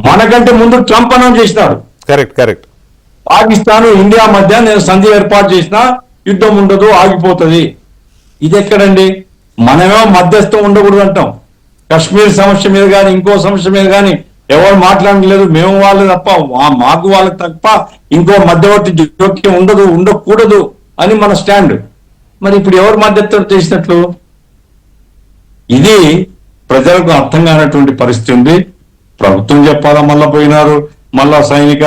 [SPEAKER 3] మనకంటే ముందు ట్రంప్ అనౌన్స్ చేసినాడు,
[SPEAKER 1] కరెక్ట్,
[SPEAKER 3] పాకిస్తాన్ ఇండియా మధ్య నేను సంధి ఏర్పాటు చేసినా యుద్ధం ఉండదు, ఆగిపోతుంది. ఇది ఎక్కడండి? మనమేమో మధ్యస్థం ఉండకూడదు అంటాం. కశ్మీర్ సమస్య మీద కానీ ఇంకో సమస్య మీద కానీ ఎవరు మాట్లాడలేదు, మేము వాళ్ళు తప్ప, మాకు వాళ్ళకి తప్ప ఇంకో మధ్యవర్తి జోక్యం ఉండకూడదు అని మన స్టాండ్. మరి ఇప్పుడు ఎవరు మధ్యస్థం చేసినట్లు? ఇది ప్రజలకు అర్థం కానటువంటి పరిస్థితి ఉంది. ప్రభుత్వం చెప్పాలా, మళ్ళా పోయినారు, మళ్ళా సైనిక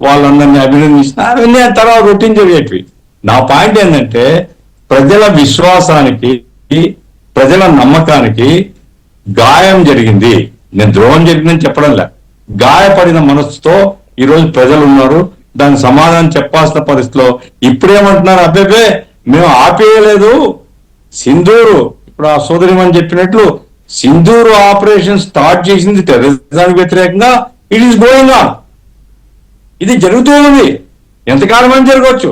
[SPEAKER 3] వాళ్ళందరినీ అభినందించిన అవన్నీ తర్వాత రొటీన్ జరిగేటివి. నా పాయింట్ ఏంటంటే, ప్రజల విశ్వాసానికి, ప్రజల నమ్మకానికి గాయం జరిగింది. నేను ద్రోహం జరిగిందని చెప్పడం లే, గాయపడిన మనసుతో ఈరోజు ప్రజలు ఉన్నారు. దానికి సమాధానం చెప్పాల్సిన పరిస్థితిలో ఇప్పుడేమంటున్నారు, అబ్బేబే మేము ఆపేయలేదు సింధూరు. ఇప్పుడు ఆ సోదరిమని చెప్పినట్లు సింధూరు ఆపరేషన్ స్టార్ట్ చేసింది టెర్రరిజానికి వ్యతిరేకంగా. ఇట్ ఈస్ గోయింగ్ ఆన్, ఇది జరుగుతూ ఉంది. ఎంతకాలం అని జరగవచ్చు.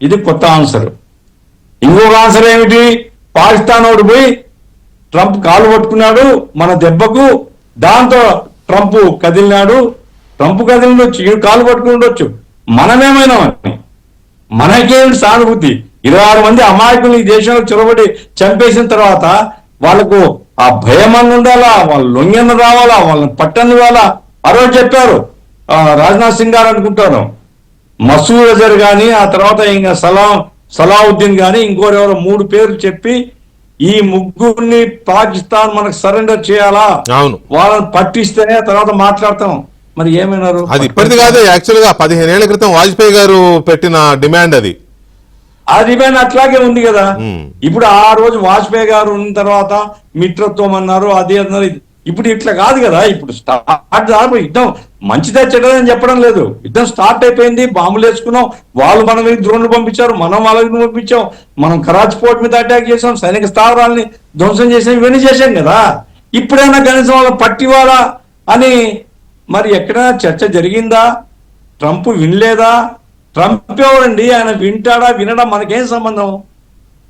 [SPEAKER 3] ఇది కొత్త ఆన్సర్. ఇంకొక ఆన్సర్ ఏమిటి? పాకిస్తాన్ వాడు పోయి ట్రంప్ కాలు పట్టుకున్నాడు మన దెబ్బకు, దాంతో ట్రంప్ కదిలినాడు. ట్రంప్ కదిలిండొచ్చు, ఈ కాలు పట్టుకుని ఉండొచ్చు, మనమేమైనామని మనకేమి సానుభూతి? 26 మంది అమాయకులు ఈ దేశంలో చొరబడి చంపేసిన తర్వాత వాళ్ళకు ఆ భయం అన్న ఉండాలా, వాళ్ళు లొంగన్న రావాలా, వాళ్ళని పట్టని వాళ్ళ. ఆ రోజు చెప్పారు రాజ్నాథ్ సింగ్ గారు అనుకుంటారు, మసూద్ అజర్ గాని, ఆ తర్వాత ఇంకా సలావుద్దీన్ గాని, ఇంకోరెవరో 3 పేర్లు చెప్పి ఈ ముగ్గురిని పాకిస్తాన్ మనకు సరెండర్ చేయాలా, వాళ్ళని పట్టిస్తేనే తర్వాత మాట్లాడతాం. మరి ఏమైనారు?
[SPEAKER 1] అది ఇప్పటిది కాదు, యాక్చువల్ గా 15 ఏళ్ల క్రితం వాజ్పేయి గారు పెట్టిన డిమాండ్ అది.
[SPEAKER 3] ఆ డిమాండ్ అట్లాగే ఉంది కదా. ఇప్పుడు ఆ రోజు వాజ్పేయి గారు ఉన్న తర్వాత మిత్రత్వం అన్నారు, అది అన్నారు. ఇప్పుడు ఇట్లా కాదు కదా. ఇప్పుడు స్టార్ట్ యుద్ధం మంచిదే చెడ్డదని చెప్పడం లేదు, యుద్ధం స్టార్ట్ అయిపోయింది. బాంబులు వేసుకున్నాం, వాళ్ళు మన మీద డ్రోన్లు పంపించారు, మనం వాళ్ళకి పంపించాం, మనం కరాచీ పోర్ట్ మీద అటాక్ చేసాం, సైనిక స్థావరాలని ధ్వంసం చేసాం, ఇవన్నీ చేశాం కదా. ఇప్పుడైనా కనీసం వాళ్ళ పట్టివారా అని మరి ఎక్కడైనా చర్చ జరిగిందా? ట్రంప్ వినలేదా? ట్రంప్ ఎవరండి? ఆయన వింటాడా వినడా మనకేం సంబంధం?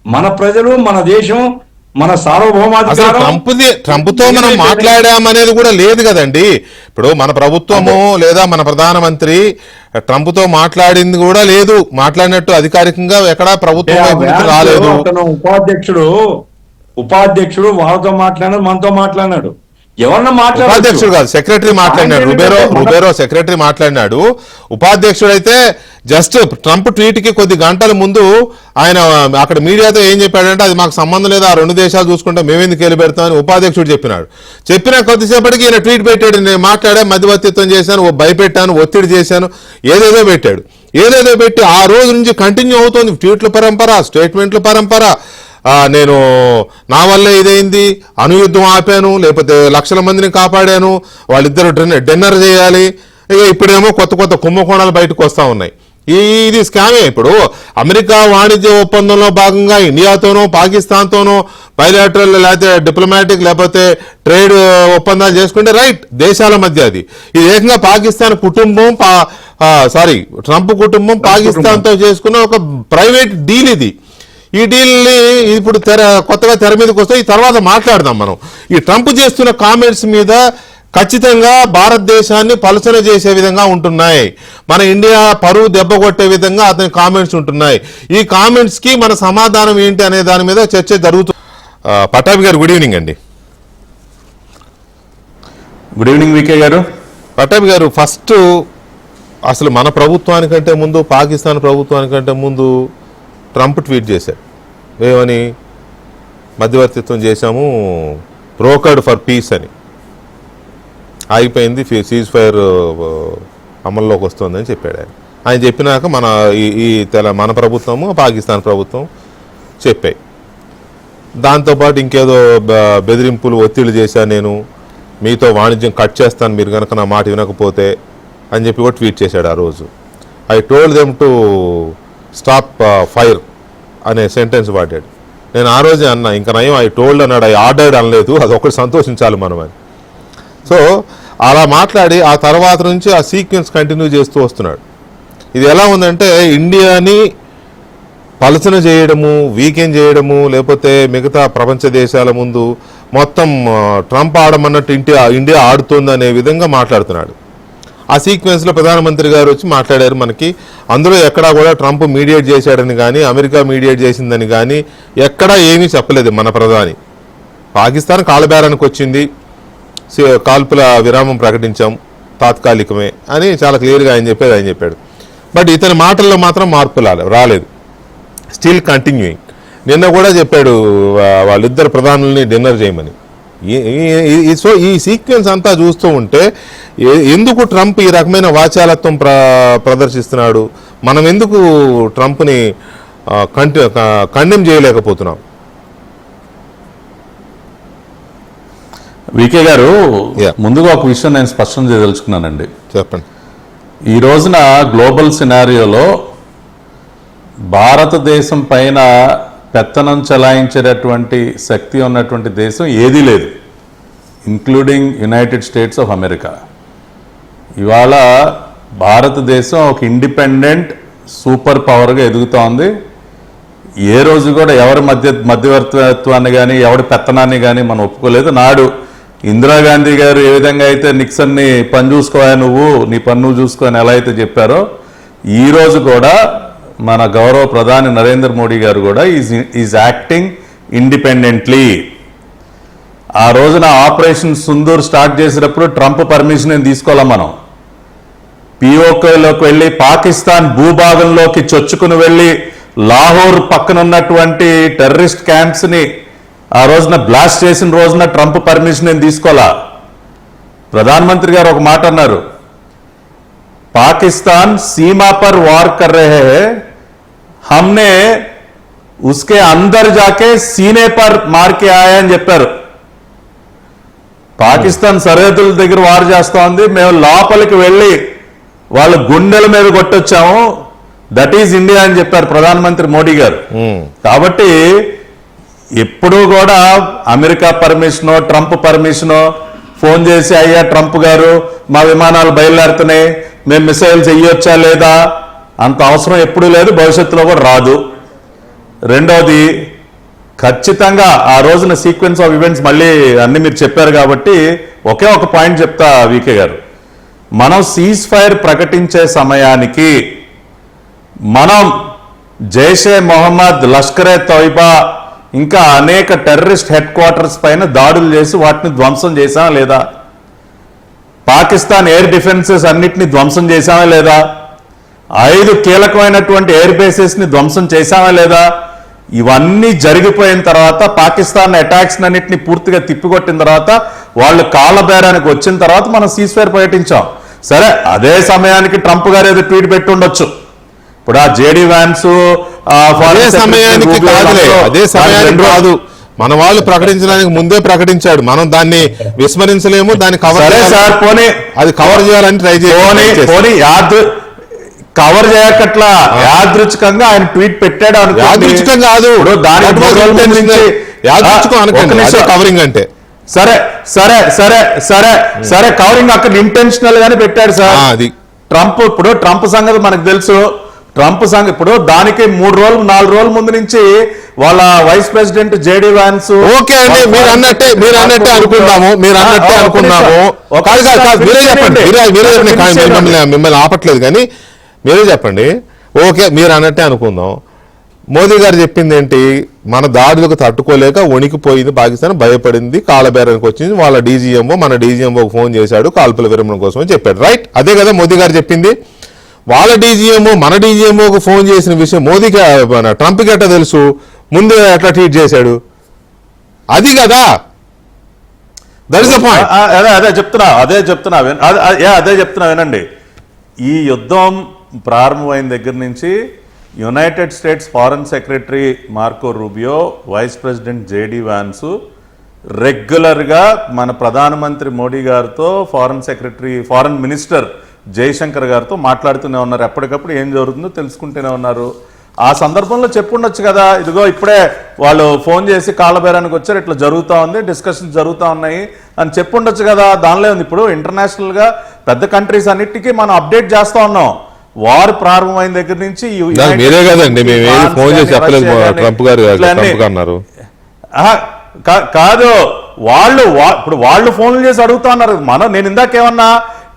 [SPEAKER 3] మన ప్రజలు, మన దేశం, మన సార్వభౌమాధికారం.
[SPEAKER 1] ట్రంప్తో మనం మాట్లాడామనేది కూడా లేదు కదండి. ఇప్పుడు మన ప్రభుత్వము లేదా మన ప్రధానమంత్రి ట్రంప్తో మాట్లాడింది కూడా లేదు, మాట్లాడినట్టు అధికారికంగా ఎక్కడా ప్రభుత్వం వైపు నుంచి రాలేదు.
[SPEAKER 3] ఉపాధ్యక్షుడు వాళ్ళతో మాట్లాడాడు, మనతో మాట్లాడినాడు. ఎవరన్నా
[SPEAKER 1] ఉపాధ్యక్షుడు కాదు, సెక్రటరీ మాట్లాడినాడు. రుబేరో సెక్రటరీ మాట్లాడినాడు. ఉపాధ్యక్షుడు అయితే జస్ట్ ట్రంప్ ట్వీట్ కి కొద్ది గంటల ముందు ఆయన అక్కడ మీడియాతో ఏం చెప్పాడంటే, అది మాకు సంబంధం లేదు, ఆ 2 దేశాలు చూసుకుంటే మేమెందుకు వెళ్ళి పెడతామని ఉపాధ్యక్షుడు చెప్పినాడు. చెప్పిన కొద్దిసేపటికి ఈయన ట్వీట్ పెట్టాడు, నేను మాట్లాడా, మధ్యవర్తిత్వం చేశాను, భయపెట్టాను, ఒత్తిడి చేశాను, ఏదేదో పెట్టాడు. ఏదేదో పెట్టి ఆ రోజు నుంచి కంటిన్యూ అవుతోంది ట్వీట్ల పరంపర, స్టేట్మెంట్ల పరంపర. నేను నా వల్లే ఇదైంది, అణుయుద్ధం ఆపాను, లేకపోతే లక్షల మందిని కాపాడాను, వాళ్ళిద్దరు డిన్నర్ చేయాలి, ఇక ఇప్పుడేమో కొత్త కొత్త కుంభకోణాలు బయటకు వస్తూ ఉన్నాయి. ఇది స్కామే. ఇప్పుడు అమెరికా వాణిజ్య ఒప్పందంలో భాగంగా ఇండియాతోనో పాకిస్తాన్తోనో బైలాటరల్ లేకపోతే డిప్లొమాటిక్ లేకపోతే ట్రేడ్ ఒప్పందాలు చేసుకుంటే రైట్, దేశాల మధ్య అది. ఇది ఏకంగా పాకిస్తాన్ కుటుంబం ట్రంప్ కుటుంబం పాకిస్తాన్తో చేసుకున్న ఒక ప్రైవేట్ డీల్ ఇది. ఈ డీల్ని ఇప్పుడు కొత్తగా తెర మీదకి వస్తే ఈ తర్వాత మాట్లాడదాం మనం. ఈ ట్రంప్ చేస్తున్న కామెంట్స్ మీద ఖచ్చితంగా భారతదేశాన్ని పలచన చేసే విధంగా ఉంటున్నాయి. మన ఇండియా పరువు దెబ్బ కొట్టే విధంగా అతని కామెంట్స్ ఉంటున్నాయి. ఈ కామెంట్స్ కి మన సమాధానం ఏంటి అనే దాని మీద చర్చ జరుగుతుంది. పటాభి గారు గుడ్ ఈవినింగ్ అండి.
[SPEAKER 4] గుడ్ ఈవినింగ్ వికే గారు.
[SPEAKER 1] పటాభి గారు, ఫస్ట్ అసలు మన ప్రభుత్వానికంటే ముందు పాకిస్తాన్ ప్రభుత్వానికంటే ముందు ట్రంప్ ట్వీట్ చేశారు. ఏమని? మధ్యవర్తిత్వం చేశాము, బ్రోకర్డ్ ఫర్ పీస్ అని. ఆగిపోయింది, సీజ్ ఫైర్ అమల్లోకి వస్తుందని చెప్పాడు ఆయన. ఆయన చెప్పినాక మన ప్రభుత్వము పాకిస్తాన్ ప్రభుత్వం చెప్పాయి. దాంతోపాటు ఇంకేదో బెదిరింపులు, ఒత్తిళ్లు చేశాను, నేను మీతో వాణిజ్యం కట్ చేస్తాను మీరు కనుక నా మాట వినకపోతే అని చెప్పి కూడా ట్వీట్ చేశాడు ఆ రోజు. I told them to stop fire అనే సెంటెన్స్ వాడాడు. నేను ఆ రోజే అన్నా, ఇంకా నయం ఐ టోల్డ్ అన్నాడు, ఐ ఆర్డర్డ్ అనలేదు. అది ఒకటి సంతోషించాలి మనం అని. సో అలా మాట్లాడి ఆ తర్వాత నుంచి ఆ సీక్వెన్స్ కంటిన్యూ చేస్తూ వస్తున్నాడు. ఇది ఎలా ఉందంటే ఇండియాని పలచన చేయడము, వీకెండ్ చేయడము, లేకపోతే మిగతా ప్రపంచ దేశాల ముందు మొత్తం ట్రంప్ ఆడమన్నట్టు ఇండియా ఆడుతుంది అనే విధంగా మాట్లాడుతున్నాడు. ఆ సీక్వెన్స్లో ప్రధానమంత్రి గారు వచ్చి మాట్లాడారు మనకి. అందులో ఎక్కడా కూడా ట్రంప్ మీడియేట్ చేశాడని కానీ అమెరికా మీడియేట్ చేసిందని కానీ ఎక్కడా ఏమీ చెప్పలేదు మన ప్రధాని. పాకిస్తాన్ కాళ్ళబేరానికి వచ్చింది, కాల్పుల విరామం ప్రకటించాం, తాత్కాలికమే అని చాలా క్లియర్గా ఆయన చెప్పాడు. బట్ ఇతని మాటల్లో మాత్రం మార్పు రాలేదు. Still continuing. నిన్న కూడా చెప్పాడు వాళ్ళిద్దరు ప్రధానుల్ని డిన్నర్ చేయమని. సో ఈ సీక్వెన్స్ అంతా చూస్తూ ఉంటే ఎందుకు ట్రంప్ ఈ రకమైన వాచాలత్వం ప్రదర్శిస్తున్నాడు? మనం ఎందుకు ట్రంప్ని కండెమ్ చేయలేకపోతున్నాం?
[SPEAKER 4] వికే గారు, ముందుగా ఒక విషయం నేను స్పష్టం చేయదలుచుకున్నానండి.
[SPEAKER 1] చెప్పండి.
[SPEAKER 4] ఈ రోజున గ్లోబల్ సినారియోలో భారతదేశం పైన పెత్తనం చలాయించేటటువంటి శక్తి ఉన్నటువంటి దేశం ఏదీ లేదు, including United states of America. ఇవాళ భారతదేశం ఒక ఇండిపెండెంట్ సూపర్ పవర్గా ఎదుగుతోంది. ఏ రోజు కూడా ఎవరి మధ్యవర్తిత్వాన్ని కానీ ఎవరి పెత్తనాన్ని కానీ మనం ఒప్పుకోలేదు. నాడు ఇందిరాగాంధీ గారు ఏ విధంగా అయితే నిక్సన్ని పని చూసుకోవా నువ్వు, నీ పని నువ్వు చూసుకో అని ఎలా అయితే చెప్పారో, ఈరోజు కూడా మన గౌరవ ప్రధాని నరేంద్ర మోడీ గారు కూడా ఈజ్ యాక్టింగ్ ఇండిపెండెంట్లీ. ఆ రోజున ఆపరేషన్ సింధూర్ స్టార్ట్ చేసేటప్పుడు ట్రంప్ పర్మిషన్ ఏం తీసుకోవాలా? మనం పిఓకేలోకి వెళ్ళి పాకిస్తాన్ భూభాగంలోకి చొచ్చుకుని వెళ్ళి లాహోర్ పక్కన ఉన్నటువంటి టెర్రరిస్ట్ క్యాంప్స్ ని ఆ రోజున బ్లాస్ట్ చేసిన రోజున ట్రంప్ పర్మిషన్ ఏం తీసుకోవాలా? ప్రధానమంత్రి గారు ఒక మాట అన్నారు, పాకిస్తాన్ सीमा पर वार कर रहे हैं, हमने उसके अंदर जाके सीने पर मार के आए అని చెప్పారు. పాకిస్తాన్ సరిహద్దుల దగ్గర వార్ చేస్తా ఉంది, మేము లోపలికి వెళ్ళి వాళ్ళ గుండెల మీద కొట్టొచ్చాము, దట్ ఈజ్ ఇండియా అని చెప్పారు ప్రధానమంత్రి మోడీ గారు. కాబట్టి ఎప్పుడూ కూడా అమెరికా పర్మిషనో ట్రంప్ పర్మిషనో ఫోన్ చేసి అయ్యా ట్రంప్ గారు మా విమానాలు బయలుదేరుతున్నాయి, మేము మిసైల్స్ చెయ్యొచ్చా లేదా, అంత అవసరం ఎప్పుడూ లేదు, భవిష్యత్తులో కూడా రాదు. రెండోది, ఖచ్చితంగా ఆ రోజున సీక్వెన్స్ ఆఫ్ ఈవెంట్స్ మళ్ళీ అన్ని మీరు చెప్పారు కాబట్టి ఒకే ఒక పాయింట్ చెప్తా వికే గారు. మనం సీజ్ ఫైర్ ప్రకటించే సమయానికి మనం జైషే మొహమ్మద్, లష్కరే తోయిబా ఇంకా అనేక టెర్రరిస్ట్ హెడ్ క్వార్టర్స్ పైన దాడులు చేసి వాటిని ధ్వంసం చేశామా లేదా? పాకిస్తాన్ ఎయిర్ డిఫెన్సెస్ అన్నిటిని ధ్వంసం చేశామా లేదా? 5 కీలకమైనటువంటి ఎయిర్ బేసెస్ ని ధ్వంసం చేశామా లేదా? ఇవన్నీ జరిగిపోయిన తర్వాత పాకిస్తాన్ అటాక్స్ అన్నింటినీ పూర్తిగా తిప్పికొట్టిన తర్వాత వాళ్ళు కాళ్ళబేరానికి వచ్చిన తర్వాత మనం సీజ్ ఫైర్ ప్రకటించాం. సరే, అదే సమయానికి ట్రంప్ గారు ఏదో ట్వీట్ పెట్టి ఉండొచ్చు. ఇప్పుడు ఆ జేడీ వ్యాన్స్
[SPEAKER 1] అదే సమయానికి కాదులే, అదే సమయానికి కాదు, మన వాళ్ళు ప్రకటించడానికి ముందే ప్రకటించాడు, మనం దాన్ని విస్మరించలేము, దాన్ని కవర్
[SPEAKER 4] సార్ పోనీ
[SPEAKER 1] అది కవర్ చేయాలని ట్రై
[SPEAKER 4] పోనీ కవర్ చేయకట్లా యాదృచ్ఛికంగా ఆయన ట్వీట్ పెట్టాడు అనుకో,
[SPEAKER 1] యాదృచ్ఛికం కాదు, కవరింగ్ అంటే
[SPEAKER 4] సరే సరే సరే సరే సరే కవరింగ్ అక్కడ ఇంటెన్షనల్ గానే పెట్టాడు సార్.
[SPEAKER 1] అది
[SPEAKER 4] ట్రంప్ ఇప్పుడు ట్రంప్ సంగతి మనకు తెలుసు, ట్రంప్ సంగతి ఇప్పుడు దానికి 4 రోజుల ముందు నుంచి వాళ్ళ vice president JD Vance
[SPEAKER 1] okay అండి, మీరు అన్నట్టే అనుకుందాము, మీరే చెప్పండి, మిమ్మల్ని ఆపట్లేదు కానీ మీరే చెప్పండి. ఓకే, మీరు అన్నట్టే అనుకుందాం. మోదీ గారు చెప్పింది ఏంటి, మన దాడులకు తట్టుకోలేక వణికిపోయింది పాకిస్తాన్, భయపడింది, కాలబేరానికి వచ్చింది, వాళ్ళ డీజీఎంఓ మన డీజీఎంఓకి ఫోన్ చేశాడు కాల్పుల విరమణ కోసం అని చెప్పాడు. రైట్, అదే కదా మోదీ గారు చెప్పింది. వాళ్ళ డీజీఎంఓ మన డీజీఎంఓకి ఫోన్ చేసిన విషయం మోదీకి ట్రంప్కి ఎట్లా తెలుసు, ముందు ఎట్లా ట్వీట్ చేశాడు, అది కదా, దట్ ఇస్ ద పాయింట్.
[SPEAKER 4] అదే చెప్తున్నా వినండి. ఈ యుద్ధం ప్రారంభమైన దగ్గర నుంచి United States foreign secretary Marco Rubio, vice president JD Vance రెగ్యులర్గా మన ప్రధానమంత్రి మోడీ గారితో ఫారెన్ మినిస్టర్ జైశంకర్ గారితో మాట్లాడుతూనే ఉన్నారు. ఎప్పటికప్పుడు ఏం జరుగుతుందో తెలుసుకుంటూనే ఉన్నారు. ఆ సందర్భంలో చెప్పుండొచ్చు కదా, ఇదిగో ఇప్పుడే వాళ్ళు ఫోన్ చేసి కాళ్ళబేరానికి వచ్చారు, ఇట్లా జరుగుతూ ఉంది, డిస్కషన్స్ జరుగుతూ ఉన్నాయి అని చెప్పుండొచ్చు కదా. దానిలో ఉంది. ఇప్పుడు ఇంటర్నేషనల్గా పెద్ద కంట్రీస్ అన్నిటికీ మనం అప్డేట్ చేస్తూ ఉన్నాం. వార్ ప్రారంభమైన దగ్గర నుంచి
[SPEAKER 1] మీరే కదండి, మేము ఫోన్ చేసి చెప్పలేదు, ట్రంప్ గారు అన్నారు
[SPEAKER 4] కాదు, ఇప్పుడు వాళ్ళు ఫోన్లు చేసి అడుగుతా ఉన్నారు. నేను ఇందాకేమన్నా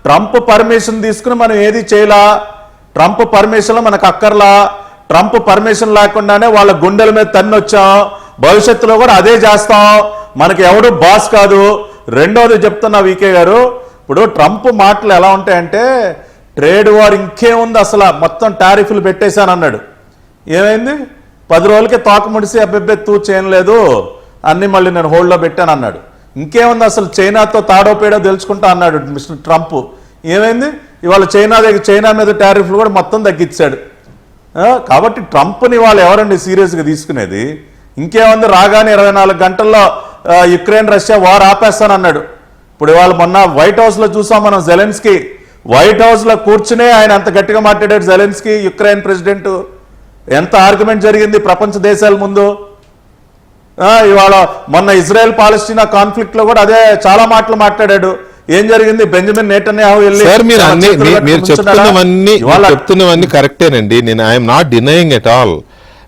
[SPEAKER 4] ట్రంప్ పర్మిషన్ తీసుకుని మనం ఏది చేయలా, ట్రంప్ పర్మిషన్ మనకు అక్కర్లా, ట్రంప్ పర్మిషన్ లేకుండానే వాళ్ళ గుండెల మీద తన్నొచ్చాం, భవిష్యత్తులో కూడా అదే చేస్తాం, మనకి ఎవడు బాస్ కాదు. రెండోది చెప్తున్నా వీకే గారు, ఇప్పుడు ట్రంప్ మాటలు ఎలా ఉంటాయంటే ట్రేడ్ వార్ ఇంకేముంది, అసలు మొత్తం టారిఫ్లు పెట్టేశాను అన్నాడు. ఏమైంది, 10 రోజులకే తోక ముడిసి అబ్బెబ్బే తూ చేయలేదు, అన్ని మళ్ళీ నేను హోల్డ్లో పెట్టాను అన్నాడు. ఇంకేముంది, అసలు చైనాతో తాడోపేడో తెలుసుకుంటా అన్నాడు మిస్టర్ ట్రంప్. ఏమైంది, ఇవాళ చైనా మీద టారిఫ్లు కూడా మొత్తం తగ్గించాడు. కాబట్టి ట్రంప్ని వాళ్ళు ఎవరండి సీరియస్గా తీసుకునేది? ఇంకేముంది, రాగానే 24 గంటల్లో యుక్రెయిన్ రష్యా వార్ ఆపేస్తానన్నాడు. ఇప్పుడు ఇవాళ మొన్న వైట్ హౌస్లో చూసాం మనం, జెలెన్స్కీ వైట్ హౌస్లో కూర్చునే ఆయన అంత గట్టిగా మాట్లాడాడు. జెలెన్స్కీ యుక్రెయిన్ ప్రెసిడెంట్, ఎంత ఆర్గ్యుమెంట్ జరిగింది ప్రపంచ దేశాల ముందు. ఇవాళ మొన్న ఇజ్రాయెల్ పాలస్తీనా కాన్ఫ్లిక్ట్ లో కూడా అదే చాలా మాటలు మాట్లాడాడు. ఏం జరిగింది, బెంజమిన్ నెటన్యాహు వెళ్ళి
[SPEAKER 1] మీరు చెప్తున్నవన్నీ కరెక్టేనండి, నేను I'm not denying at all,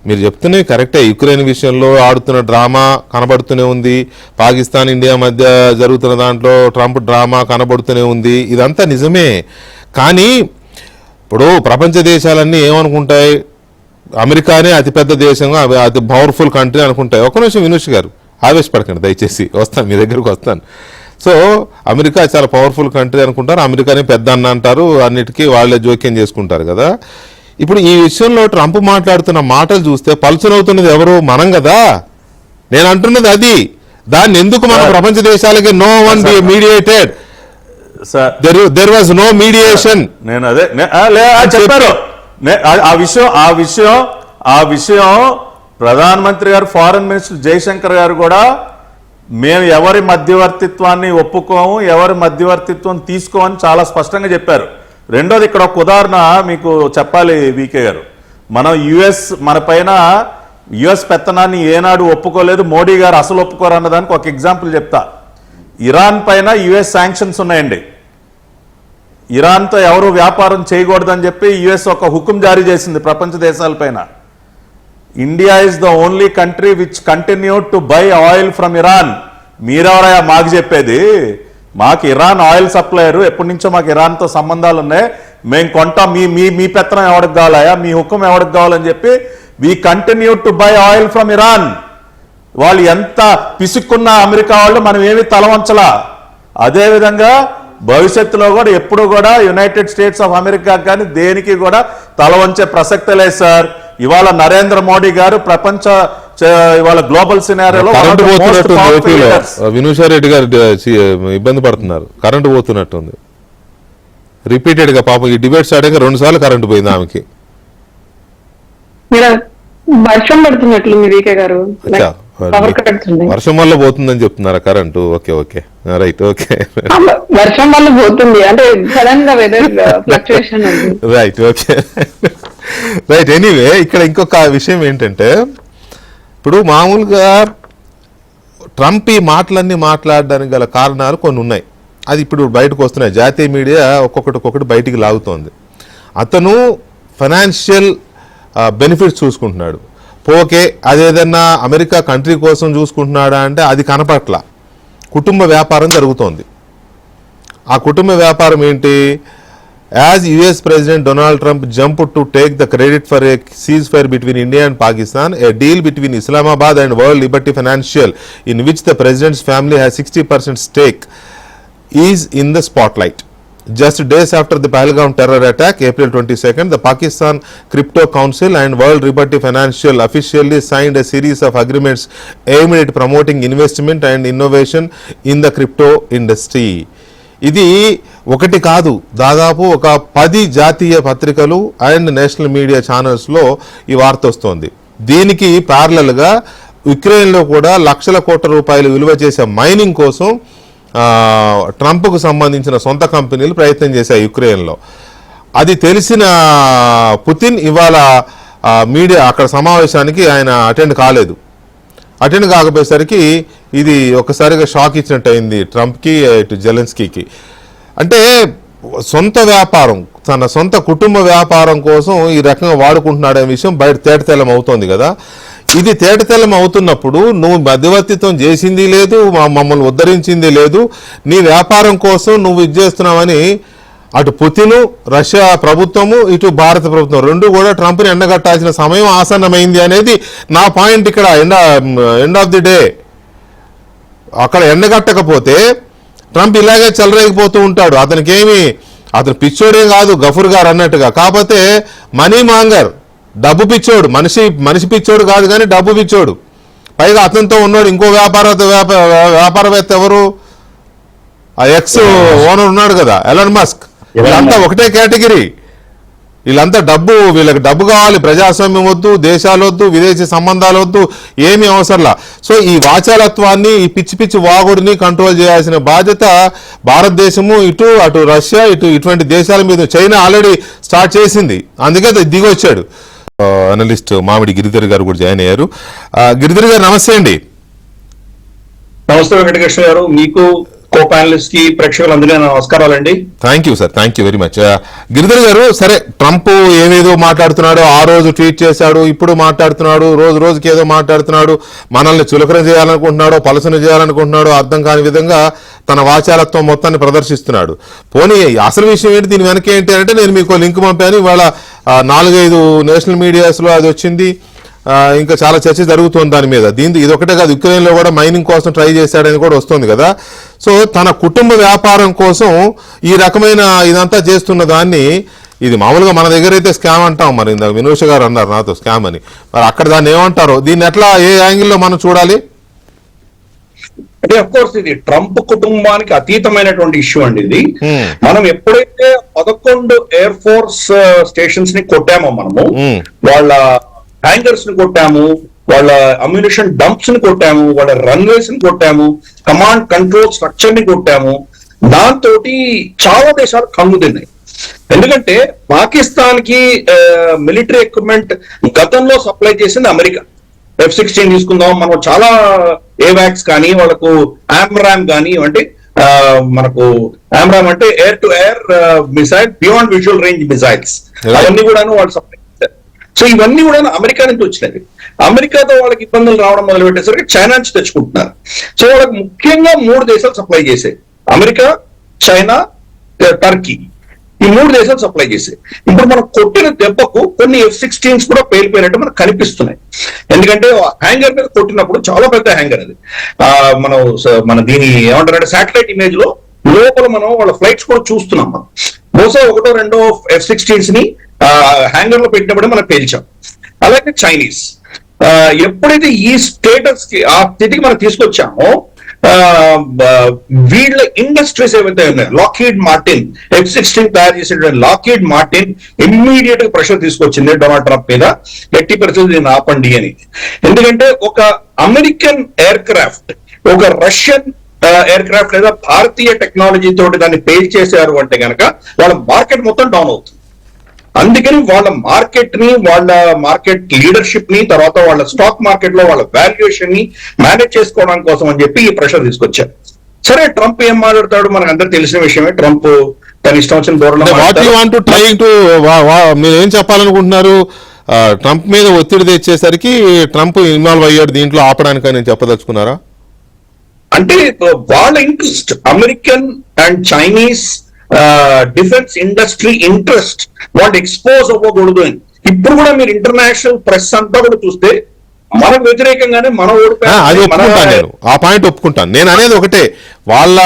[SPEAKER 1] మీరు చెప్తున్నవి కరెక్టే. యుక్రెయిన్ విషయంలో ఆడుతున్న డ్రామా కనబడుతూనే ఉంది, పాకిస్తాన్ ఇండియా మధ్య జరుగుతున్న దాంట్లో ట్రంప్ డ్రామా కనబడుతూనే ఉంది, ఇదంతా నిజమే. కానీ ఇప్పుడు ప్రపంచ దేశాలన్నీ ఏమనుకుంటాయి, అమెరికానే అతిపెద్ద దేశం, అతి పవర్ఫుల్ కంట్రీ అనుకుంటాయి. ఒక నిమిషం వినూష్ గారు ఆవేశపడకండి దయచేసి, వస్తాను మీ దగ్గరకు వస్తాను. సో అమెరికా చాలా పవర్ఫుల్ కంట్రీ అనుకుంటారు, అమెరికానే పెద్ద అన్న అంటారు, అన్నిటికీ వాళ్ళే జోక్యం చేసుకుంటారు కదా. ఇప్పుడు ఈ విషయంలో ట్రంప్ మాట్లాడుతున్న మాటలు చూస్తే పలుచనవుతున్నది ఎవరు, మనం కదా. నేను అంటున్నది అది, దాన్ని ఎందుకు మన ప్రపంచ దేశాలకి no one mediated, there was no mediation.
[SPEAKER 4] నేను అదే చెప్పారు. ఆ విషయం ప్రధానమంత్రి గారు, ఫారెన్ మినిస్టర్ జైశంకర్ గారు కూడా మేము ఎవరి మధ్యవర్తిత్వాన్ని ఒప్పుకోము, ఎవరి మధ్యవర్తిత్వం తీసుకోమని చాలా స్పష్టంగా చెప్పారు. రెండోది, ఇక్కడ ఒక ఉదాహరణ మీకు చెప్పాలి వీకే గారు. మనం మన పైన యుఎస్ పెత్తనాన్ని ఏనాడు ఒప్పుకోలేదు, మోడీ గారు అసలు ఒప్పుకోరు అన్నదానికి ఒక ఎగ్జాంపుల్ చెప్తా. ఇరాన్ పైన యుఎస్ శాంక్షన్స్ ఉన్నాయండి. ఇరాన్తో ఎవరు వ్యాపారం చేయకూడదని చెప్పి యుఎస్ ఒక హుకుం జారీ చేసింది ప్రపంచ దేశాలపైన. India is the only country which continued to buy oil from Iran. మీరెవరయ్యా మాకు చెప్పేది? మాకు ఇరాన్ ఆయిల్ సప్లయర్, ఎప్పటి నుంచో మాకు ఇరాన్తో సంబంధాలు ఉన్నాయి, మేము కొంటాం, మీ పెత్తనం ఎవరికి కావాలయా, మీ హుకుం ఎవరికి కావాలని చెప్పి we continue to buy oil from Iran. వాళ్ళు ఎంత పిసుక్కున్న అమెరికా వాళ్ళు మనం ఏమి తలవంచలా. అదేవిధంగా భవిష్యత్తులో కూడా ఎప్పుడు కూడా యునైటెడ్ స్టేట్స్ ఆఫ్ అమెరికా కానీ దేనికి కూడా తల వంచే ప్రసక్తే లేదు సార్. ఇవాళ నరేంద్ర మోడీ గారు ఇవాళ గ్లోబల్ సినారియోలో
[SPEAKER 1] వినూషారెడ్డి గారు ఇబ్బంది పడుతున్నారు, కరెంటు పోతున్నట్టుంది రిపీటెడ్ గా. పాపం ఈ డిబేట్ స్టార్ట్ అయ్యాక 2 సార్లు కరెంటు పోయింది ఆమెకి.
[SPEAKER 2] మీరు వర్షం పడుతున్నట్లు వీకే గారు,
[SPEAKER 1] అచ్చా,
[SPEAKER 2] పవర్ కట్స్ ఉన్నాయి.
[SPEAKER 1] వర్షం వల్ల పోతుందని చెప్తున్నారా current? Okay okay right okay
[SPEAKER 2] వర్షం వల్ల పోతుంది అంటే సడన్ గా వెదర్ ఫ్లక్చుయేషన్ ఉంది.
[SPEAKER 1] Right okay right. ఎనీవే ఇక్కడ ఇంకొక విషయం ఏంటంటే ఇప్పుడు మామూలుగా ట్రంప్ ఈ మాటలన్నీ మాట్లాడడానికి గల కారణాలు కొన్ని ఉన్నాయి. అది ఇప్పుడు బయటకు వస్తున్నాయి. జాతీయ మీడియా ఒక్కొక్కటి బయటికి లాగుతోంది. అతను ఫైనాన్షియల్ బెనిఫిట్స్ చూసుకుంటున్నాడు. పోకే అదేదన్నా అమెరికా కంట్రీ కోసం చూసుకుంటున్నాడా అంటే అది కనపట్ల. కుటుంబ వ్యాపారం జరుగుతోంది. ఆ కుటుంబ వ్యాపారం ఏంటి? As US president Donald Trump jump to take the credit for a ceasefire between India and Pakistan, a deal between Islamabad and World Liberty Financial in which the president's family has 60% stake is in the spotlight. Just days after the Pahalgam terror attack, April 22nd, the Pakistan Crypto Council and World Liberty Financial officially signed a series of agreements aimed at promoting investment and innovation in the crypto industry. ఇది ఒకటి కాదు, దాదాపు ఒక 10 జాతీయ పత్రికలు and national media ఛానల్స్లో ఈ వార్త వస్తోంది. దీనికి ప్యారలల్గా యుక్రెయిన్లో కూడా లక్షల కోట్ల రూపాయలు విలువ చేసే మైనింగ్ కోసం ట్రంప్కు సంబంధించిన సొంత కంపెనీలు ప్రయత్నం చేశాయి యుక్రెయిన్లో. అది తెలిసిన పుతిన్ ఇవాళ మీడియా అక్కడ సమావేశానికి ఆయన అటెండ్ కాలేదు. అటెండ్ కాకపోయేసరికి ఇది ఒకసారిగా షాక్ ఇచ్చినట్టు అయింది ట్రంప్కి, ఇటు జెలెన్స్కీకి. అంటే సొంత వ్యాపారం, తన సొంత కుటుంబ వ్యాపారం కోసం ఈ రకంగా వాడుకుంటున్నాడనే విషయం బయట తేటతెల్లం అవుతోంది కదా. ఇది తేటతెల్లం అవుతున్నప్పుడు నువ్వు మధ్యవర్తిత్వం చేసింది లేదు, మమ్మల్ని ఉద్ధరించింది లేదు, నీ వ్యాపారం కోసం నువ్వు ఇది చేస్తున్నావని అటు పుతిన్, రష్యా ప్రభుత్వము, ఇటు భారత ప్రభుత్వం రెండు కూడా ట్రంప్ని ఎండగట్టాల్సిన సమయం ఆసన్నమైంది అనేది నా పాయింట్. ఇక్కడ ఎండ్ ఆఫ్ ది డే అక్కడ ఎండగట్టకపోతే ట్రంప్ ఇలాగే చెలరేగిపోతూ ఉంటాడు. అతను పిచ్చోడే కాదు గఫూర్ గారు అన్నట్టుగా, కాకపోతే మనీ మాంగర్, డబ్బు పిచ్చోడు. మనిషి పిచ్చోడు కాదు కానీ డబ్బు పిచ్చోడు. పైగా అతనితో ఉన్నాడు ఇంకో వ్యాపారవేత్త ఎవరు, ఆ ఎక్స్ ఓనర్ ఉన్నాడు కదా, ఎలాన్ మస్క్. వీళ్ళంతా ఒకటే కేటగిరీ. వీళ్ళకి డబ్బు కావాలి, ప్రజాస్వామ్యం వద్దు, దేశాలు వద్దు, విదేశీ సంబంధాలు వద్దు, ఏమీ అవసరంలా. సో ఈ వాచాలత్వాన్ని, ఈ పిచ్చి వాగుడిని కంట్రోల్ చేయాల్సిన బాధ్యత భారతదేశము, అటు రష్యా, ఇటువంటి దేశాల మీద. చైనా ఆల్రెడీ స్టార్ట్ చేసింది, అందుకే దిగొచ్చాడు. అనలిస్ట్ మామిడి గిరిధర్ గారు కూడా జాయిన్ అయ్యారు. గిరిధర్ గారు నమస్తే అండి.
[SPEAKER 5] నమస్తే వెంకటకృష్ణ గారు, మీకు కో ప్యానలిస్ట్ కి ప్రేక్షకులందరికీ నమస్కారాలండి.
[SPEAKER 1] Thank you sir, thank you very much. Giridhar గారు, సరే ట్రంప్ ఏమేదో మాట్లాడుతున్నాడు, ఆ రోజు ట్వీట్ చేశాడు, ఇప్పుడు మాట్లాడుతున్నాడు, రోజుకి ఏదో మాట్లాడుతున్నాడు, మనల్ని చులకన చేయాలనుకుంటున్నాడో పలసన చేయాలనుకుంటున్నాడో అర్థం కాని విధంగా తన వాచాలత్వం మొత్తాన్ని ప్రదర్శిస్తున్నాడు. పోనీ అసలు విషయం ఏంటి, దీని వెనక ఏంటి అంటే నేను మీకు లింక్ పంపాను. ఇవాళ 4-5 నేషనల్ మీడియాస్లో అది వచ్చింది. ఇంకా చాలా చర్చ జరుగుతుంది దాని మీద. ఇది ఒకటే కాదు, యుక్రెయిన్లో కూడా మైనింగ్ కోసం ట్రై చేశాడని కూడా వస్తుంది కదా. సో తన కుటుంబ వ్యాపారం కోసం ఈ రకమైన ఇదంతా చేస్తున్న దాన్ని, ఇది మామూలుగా మన దగ్గర అయితే స్కామ్ అంటాం, మరి ఇందాక వినోష్ గారు అన్నారు నాతో స్కామ్ అని, మరి అక్కడ దాన్ని ఏమంటారో, దీన్ని ఎట్లా ఏ యాంగిల్లో మనం చూడాలి?
[SPEAKER 5] అంటే అఫ్ కోర్స్ ఇది ట్రంప్ కుటుంబానికి అతీతమైనటువంటి ఇష్యూ అండి ఇది. మనం ఎప్పుడైతే 11 ఎయిర్ ఫోర్స్ స్టేషన్స్ ని కొట్టామో మనము, వాళ్ళ హ్యాంగర్స్ ని కొట్టాము, వాళ్ళ అమ్యునిషన్ డంప్స్ ని కొట్టాము, వాళ్ళ రన్వేస్ ని కొట్టాము, కమాండ్ కంట్రోల్ స్ట్రక్చర్ ని కొట్టాము, దాంతో చాలా దేశాలు కంగు తిన్నాయి. ఎందుకంటే పాకిస్తాన్ కి మిలిటరీ ఎక్విప్మెంట్ గతంలో సప్లై చేసింది అమెరికా. F-16 తీసుకుందాం, మనం చాలా ఏవాక్స్ కానీ, వాళ్ళకు ఆమ్రామ్ కానీ, అంటే మనకు ఆమ్రామ్ అంటే air to air missile, beyond visual range missiles, అవన్నీ కూడా వాళ్ళు సప్లై చేశారు. సో ఇవన్నీ కూడా అమెరికా నుంచి వచ్చినవి. అమెరికాతో వాళ్ళకి ఇబ్బందులు రావడం మొదలు పెట్టేసరికి చైనా నుంచి తెచ్చుకుంటున్నారు. సో వాళ్ళకి ముఖ్యంగా 3 దేశాలు సప్లై చేశాయి, అమెరికా, చైనా, టర్కీ. ఈ 3 దేశాలు సప్లై చేశాయి. ఇప్పుడు మనం కొట్టిన దెబ్బకు కొన్ని F-16s కూడా పేలిపోయినట్టు మనకు కనిపిస్తున్నాయి. ఎందుకంటే హ్యాంగర్ మీద కొట్టినప్పుడు చాలా పెద్ద హ్యాంగర్ అది. మన దీని ఏమంటారంటే శాటిలైట్ ఇమేజ్ లో లోపల మనం వాళ్ళ ఫ్లైట్స్ కూడా చూస్తున్నాం. మనం బహుశా 1-2 F-16s ని హ్యాంగర్ లో పెట్టినప్పుడే మనం పేల్చాం. అలాగే చైనీస్ ఎప్పుడైతే ఈ స్టేటస్ కి, ఆ స్థితికి మనం తీసుకొచ్చామో, వీళ్ళ ఇండస్ట్రీస్ ఏవైతే ఉన్నాయి, లాకీడ్ మార్టిన్ F-16 తయారు చేసేటువంటి లాకీడ్ మార్టిన్ ఇమ్మీడియట్ గా ప్రెషర్ తీసుకొచ్చింది డొనాల్డ్ ట్రంప్ మీద, ఎట్టి పరిస్థితులు దీన్ని ఆపండి అని. ఎందుకంటే ఒక అమెరికన్ ఎయిర్ క్రాఫ్ట్ ఒక రష్యన్ ఎయిర్ క్రాఫ్ట్ లేదా భారతీయ టెక్నాలజీ తోటి దాన్ని పేల్ చేశారు అంటే కనుక వాళ్ళ మార్కెట్ మొత్తం డౌన్ అవుతుంది. అందుకని వాళ్ళ మార్కెట్ ని, వాళ్ళ మార్కెట్ లీడర్షిప్ ని, తర్వాత వాళ్ళ స్టాక్ మార్కెట్ లో వాళ్ళ వాల్యుయేషన్ ని మేనేజ్ చేసుకోవడం కోసం అని చెప్పి ఈ ప్రెషర్ తీసుకొచ్చారు. సరే, ట్రంప్ ఏం మాట్లాడతాడు మనకు అందరూ తెలిసిన విషయమే. ట్రంప్ తన ఇష్టం వచ్చిన
[SPEAKER 1] మీరు ఏం చెప్పాలనుకుంటున్నారు? ట్రంప్ మీద ఒత్తిడి తెచ్చేసరికి ట్రంప్ ఇన్వాల్వ్ అయ్యాడు దీంట్లో ఆపడానికి అని చెప్పదలుచుకున్నారా?
[SPEAKER 5] అంటే వాళ్ళ interest, American and Chinese defence industry interest వాళ్ళు ఎక్స్పోజ్ అవ్వకూడదు అని. ఇప్పుడు కూడా మీరు ఇంటర్నేషనల్ ప్రెస్ అంతా కూడా చూస్తే మనకు వ్యతిరేకంగానే మనం
[SPEAKER 1] అది ఒప్పుకుంటాను, నేను ఆ పాయింట్ ఒప్పుకుంటాను. నేను అనేది ఒకటే, వాళ్ళ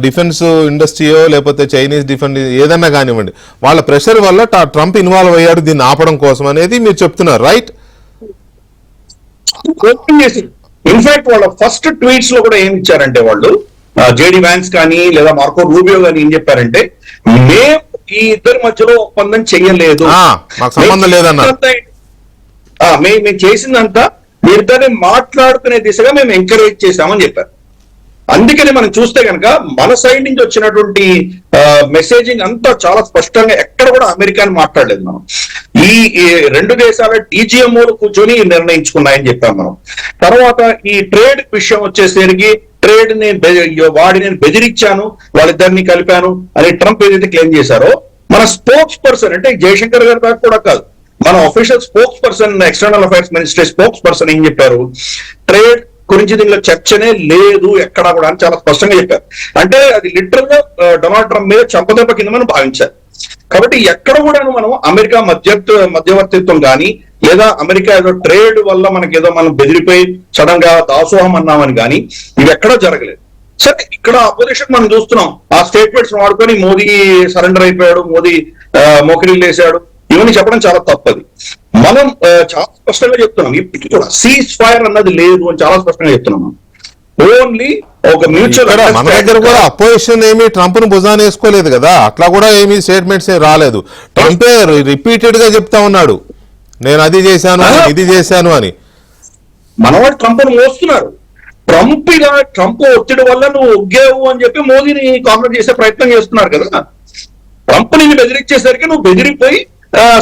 [SPEAKER 1] డిఫెన్స్ ఇండస్ట్రీయో లేకపోతే చైనీస్ డిఫెన్స్ ఏదన్నా కానివ్వండి, వాళ్ళ ప్రెషర్ వల్ల ట్రంప్ ఇన్వాల్వ్ అయ్యాడు దీన్ని ఆపడం కోసం అనేది మీరు చెప్తున్నారు, రైట్?
[SPEAKER 5] ఇన్ఫాక్ట్ వాళ్ళ ఫస్ట్ ట్వీట్స్ లో కూడా ఏమి ఇచ్చారంటే వాళ్ళు జేడి వ్యాన్స్ కానీ లేదా మార్కో రూబియో కానీ ఏం చెప్పారంటే, మేము ఈ ఇద్దరి మధ్యలో ఒప్పందం చెయ్యలేదు,
[SPEAKER 1] సంబంధం లేదన్నారు.
[SPEAKER 5] మేము చేసిందంతా మీ ఇద్దరిని మాట్లాడుకునే దిశగా మేము ఎంకరేజ్ చేశామని చెప్పారు. అందుకని మనం చూస్తే కనుక మన సైడ్ నుంచి వచ్చినటువంటి మెసేజింగ్ అంతా చాలా స్పష్టంగా ఎక్కడ కూడా అమెరికాని మాట్లాడలేదు మనం. ఈ రెండు దేశాల టీజీఎంఓలు కూర్చొని నిర్ణయించుకున్నాయని చెప్పాం మనం. తర్వాత ఈ ట్రేడ్ విషయం వచ్చేసరికి ట్రేడ్ నేను బెదిరించాను, వాళ్ళిద్దరిని కలిపాను అని ట్రంప్ ఏదైతే క్లెయిమ్ చేశారో, మన స్పోక్స్ పర్సన్ అంటే జయశంకర్ గారి దాకా కూడా కాదు, మన official spokes person, external affairs ministry spokes person ఏం చెప్పారు, ట్రేడ్ గురించి దీనిలో చర్చనే లేదు ఎక్కడా కూడా అని చాలా స్పష్టంగా చెప్పారు. అంటే అది లిటరల్ గా డొనాల్డ్ ట్రంప్ మీద చంపదెబ్బ కింద మనం భావించారు. కాబట్టి ఎక్కడ కూడా మనం అమెరికా మధ్యవర్తిత్వం కానీ లేదా అమెరికా ఏదో ట్రేడ్ వల్ల మనకి ఏదో మనం బెదిరిపోయి సడన్ గా దాసోహం అన్నామని కానీ ఇవి ఎక్కడా జరగలేదు. సరే, ఇక్కడ అపోజిషన్ మనం చూస్తున్నాం, ఆ స్టేట్మెంట్స్ వాడుకొని మోదీ సరెండర్ అయిపోయాడు, మోదీ మోకరీలు వేసాడు, ఇవన్నీ చెప్పడం చాలా తప్పది. మనం చాలా స్పష్టంగా చెప్తున్నాం, ఇప్పటికీ కూడా సీజ్ ఫైర్ అన్నది లేదు అని చాలా స్పష్టంగా చెప్తున్నాం. ఓన్లీ ఒక మ్యూచువల్
[SPEAKER 1] మన దగ్గర కూడా అపోజిషన్ ఏమి ట్రంప్ ను భుజాన్ని వేసుకోలేదు కదా, అట్లా కూడా ఏమి స్టేట్మెంట్స్ రాలేదు. ట్రంపే రిపీటెడ్ గా చెప్తా ఉన్నాడు, నేను అది చేశాను ఇది చేశాను అని.
[SPEAKER 5] మనవాడు ట్రంప్ ను మోస్తున్నారు. ట్రంప్ ఒత్తిడి వల్ల నువ్వు ఒగ్గావు అని చెప్పి మోదీని కాంప్రమైజ్ చేసే ప్రయత్నం చేస్తున్నారు కదా. ట్రంప్ నిన్ను బెదిరించేసరికి నువ్వు బెదిరిపోయి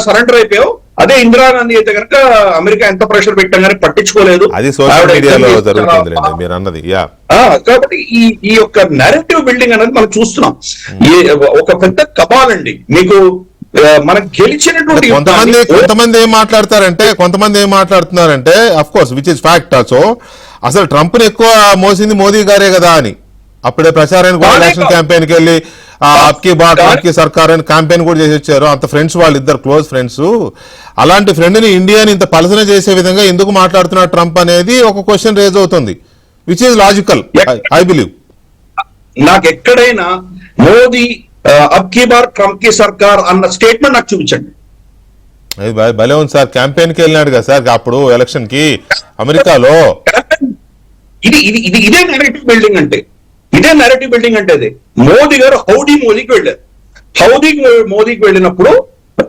[SPEAKER 5] సరెండర్ అయిపోయావు. అదే ఇందిరాగాంధీ అయితే కనుక అమెరికా ఎంత ప్రెషర్ పెట్టాం కానీ పట్టించుకోలేదు.
[SPEAKER 1] అది సోషల్ మీడియాలో జరుగుతుంది మీరు అన్నది.
[SPEAKER 5] కాబట్టి ఈ యొక్క నెరేటివ్ బిల్డింగ్ అనేది మనం చూస్తున్నాం. ఒక పెద్ద కబాల్ అండి. మీకు మనం గెలిచినటువంటి
[SPEAKER 1] కొంతమంది ఏం మాట్లాడుతున్నారంటే of course which is fact also, అసలు ట్రంప్ ని ఎక్కువ మోసింది మోదీ గారే కదా అని. అప్పుడే ప్రచారానికి కూడా ఎలక్షన్ క్యాంపెయిన్ కి వెళ్ళి అబ్కి బాట్ అబ్కి సర్కార్ అని క్యాంపెయిన్ కూడా చేసి వచ్చారు. అంత ఫ్రెండ్స్, వాళ్ళు ఇద్దరు క్లోజ్ ఫ్రెండ్స్. అలాంటి ఫ్రెండ్ ని ఇండియాని ఇంత పలసన చేసే విధంగా ఎందుకు మాట్లాడుతున్నాడు ట్రంప్ అనేది ఒక క్వశ్చన్ రేజ్ అవుతుంది, which is logical I believe.
[SPEAKER 5] నాకు ఎక్కడైనా మోదీ అబ్కి బార్ ట్రంప్ కి సర్కార్ అన్న స్టేట్మెంట్ నాకు చూపించండి.
[SPEAKER 1] భలే ఉంది సార్, క్యాంపెయిన్ కి వెళ్ళినాడు కదా సార్ అప్పుడు ఎలక్షన్ కి అమెరికాలో.
[SPEAKER 5] ఇదే నెరేటివ్ బిల్డింగ్ అంటే, ఇదే నెరేటివ్ బిల్డింగ్ అంటే. అదే మోదీ గారు హౌడీ మోదీకి వెళ్ళారు. మోదీకి వెళ్ళినప్పుడు